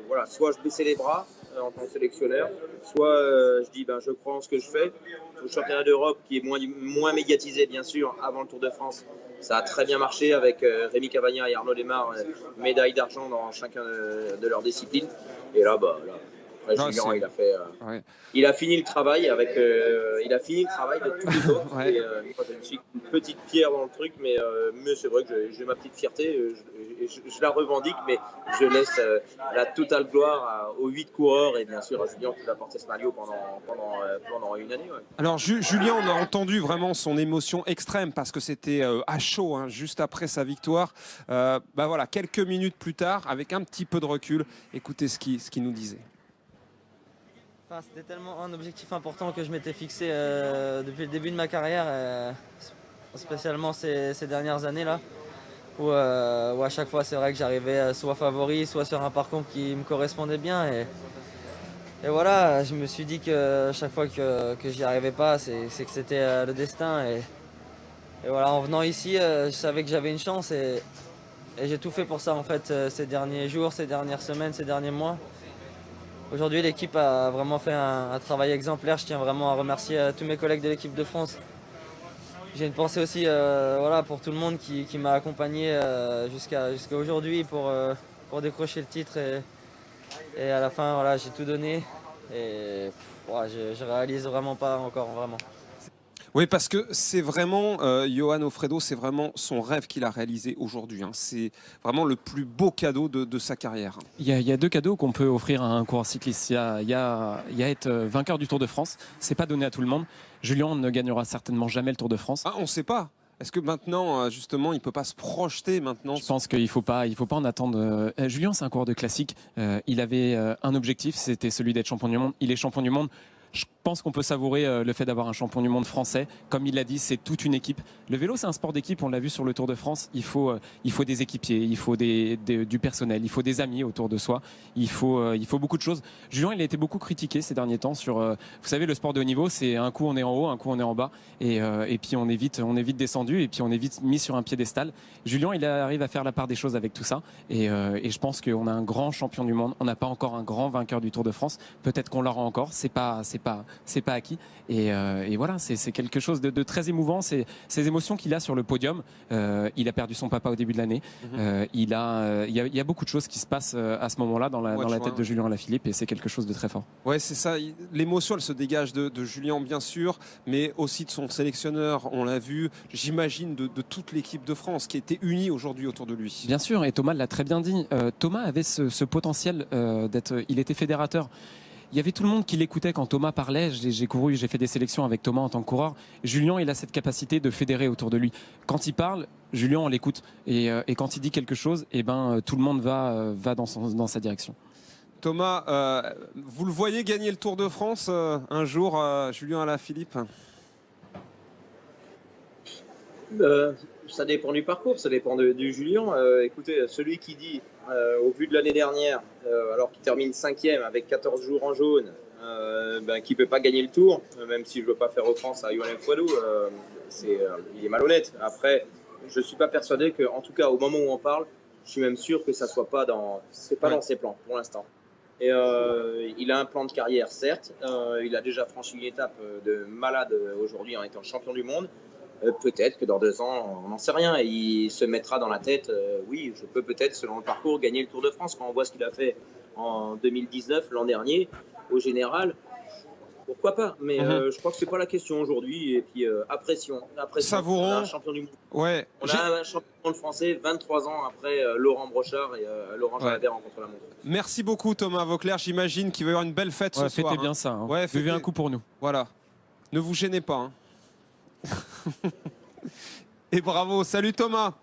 voilà, soit je baissais les bras, en tant que sélectionneur, soit je dis je crois en ce que je fais. Le championnat d'Europe qui est moins médiatisé bien sûr avant le Tour de France, ça a très bien marché avec Rémi Cavagna et Arnaud Démare, médaille d'argent dans chacun de leurs disciplines. Et là, Julien, il a fini le travail de tous les autres. Ouais. Et, moi, je suis une petite pierre dans le truc, mais c'est vrai que j'ai ma petite fierté. Je la revendique, mais je laisse la totale gloire aux 8 coureurs et bien sûr à Julien qui va porter ce maillot pendant une année. Ouais. Alors Julien, on a entendu vraiment son émotion extrême parce que c'était à chaud, juste après sa victoire. Voilà, quelques minutes plus tard, avec un petit peu de recul, écoutez ce qu'il nous disait. C'était tellement un objectif important que je m'étais fixé depuis le début de ma carrière, spécialement ces dernières années-là, où à chaque fois c'est vrai que j'arrivais soit favori, soit sur un parcours qui me correspondait bien. Et voilà, je me suis dit que chaque fois que j'y arrivais pas, c'est que c'était le destin. Et voilà, en venant ici, je savais que j'avais une chance et j'ai tout fait pour ça en fait ces derniers jours, ces dernières semaines, ces derniers mois. Aujourd'hui, l'équipe a vraiment fait un travail exemplaire. Je tiens vraiment à remercier tous mes collègues de l'équipe de France. J'ai une pensée aussi pour tout le monde qui m'a accompagné jusqu'à aujourd'hui pour décrocher le titre. Et à la fin, voilà, j'ai tout donné. Et je réalise vraiment pas encore, vraiment. Oui, parce que c'est vraiment, Johan Ofredo, c'est vraiment son rêve qu'il a réalisé aujourd'hui. C'est vraiment le plus beau cadeau de sa carrière. Il y a 2 cadeaux qu'on peut offrir à un coureur cycliste. Il y a être vainqueur du Tour de France. C'est pas donné à tout le monde. Julien ne gagnera certainement jamais le Tour de France. On ne sait pas. Est-ce que maintenant, justement, il ne peut pas se projeter maintenant? Je pense qu'il ne faut pas en attendre. Julien, c'est un coureur de classique. Il avait un objectif, c'était celui d'être champion du monde. Il est champion du monde. Je pense qu'on peut savourer le fait d'avoir un champion du monde français. Comme il l'a dit, c'est toute une équipe. Le vélo, c'est un sport d'équipe, on l'a vu sur le Tour de France. Il faut des équipiers, il faut du personnel, il faut des amis autour de soi. Il faut beaucoup de choses. Julien, il a été beaucoup critiqué ces derniers temps sur... vous savez, le sport de haut niveau, c'est un coup on est en haut, un coup on est en bas. Et puis on est vite descendu et puis on est vite mis sur un piédestal. Julien, il arrive à faire la part des choses avec tout ça. Et je pense qu'on a un grand champion du monde. On n'a pas encore un grand vainqueur du Tour de France. Peut-être qu'on l'aura encore. C'est pas acquis et voilà, c'est quelque chose de très émouvant. Ces émotions qu'il a sur le podium. Il a perdu son papa au début de l'année. Il y a beaucoup de choses qui se passent à ce moment-là dans la tête de Julien Alaphilippe et c'est quelque chose de très fort. Ouais, c'est ça. L'émotion, elle se dégage de Julien bien sûr, mais aussi de son sélectionneur. On l'a vu, j'imagine, de toute l'équipe de France qui était unie aujourd'hui autour de lui. Bien sûr, et Thomas l'a très bien dit. Thomas avait ce potentiel il était fédérateur. Il y avait tout le monde qui l'écoutait quand Thomas parlait. J'ai fait des sélections avec Thomas en tant que coureur. Julien, il a cette capacité de fédérer autour de lui. Quand il parle, Julien, on l'écoute. Et quand il dit quelque chose, tout le monde va dans sa direction. Thomas, vous le voyez gagner le Tour de France un jour, Julien Alaphilippe? Ça dépend du parcours, ça dépend du Julien. Écoutez, celui qui dit, au vu de l'année dernière, alors qu'il termine 5e avec 14 jours en jaune, qu'il ne peut pas gagner le Tour, même si je ne veux pas faire offense à Johan Ofredo, il est malhonnête. Après, je ne suis pas persuadé qu'en tout cas, au moment où on parle, je suis même sûr que ça ne soit pas dans ses plans pour l'instant. Et il a un plan de carrière, certes. Il a déjà franchi une étape de malade aujourd'hui en étant champion du monde. Peut-être que dans 2 ans, on n'en sait rien. Et il se mettra dans la tête, oui, je peux peut-être, selon le parcours, gagner le Tour de France. Quand on voit ce qu'il a fait en 2019, l'an dernier, au général, pourquoi pas? Mais je crois que ce n'est pas la question aujourd'hui. Et puis, apprécions. Savourons. On a un champion du monde. Ouais. On a un champion du monde français 23 ans après Laurent Brochard et Laurent Jalabert en contre-la-montre. Merci beaucoup Thomas Vauclair. J'imagine qu'il va y avoir une belle fête ce soir. Fêtez bien ça. Ouais, buvez un coup pour nous. Voilà. Ne vous gênez pas. Et bravo. Salut Thomas.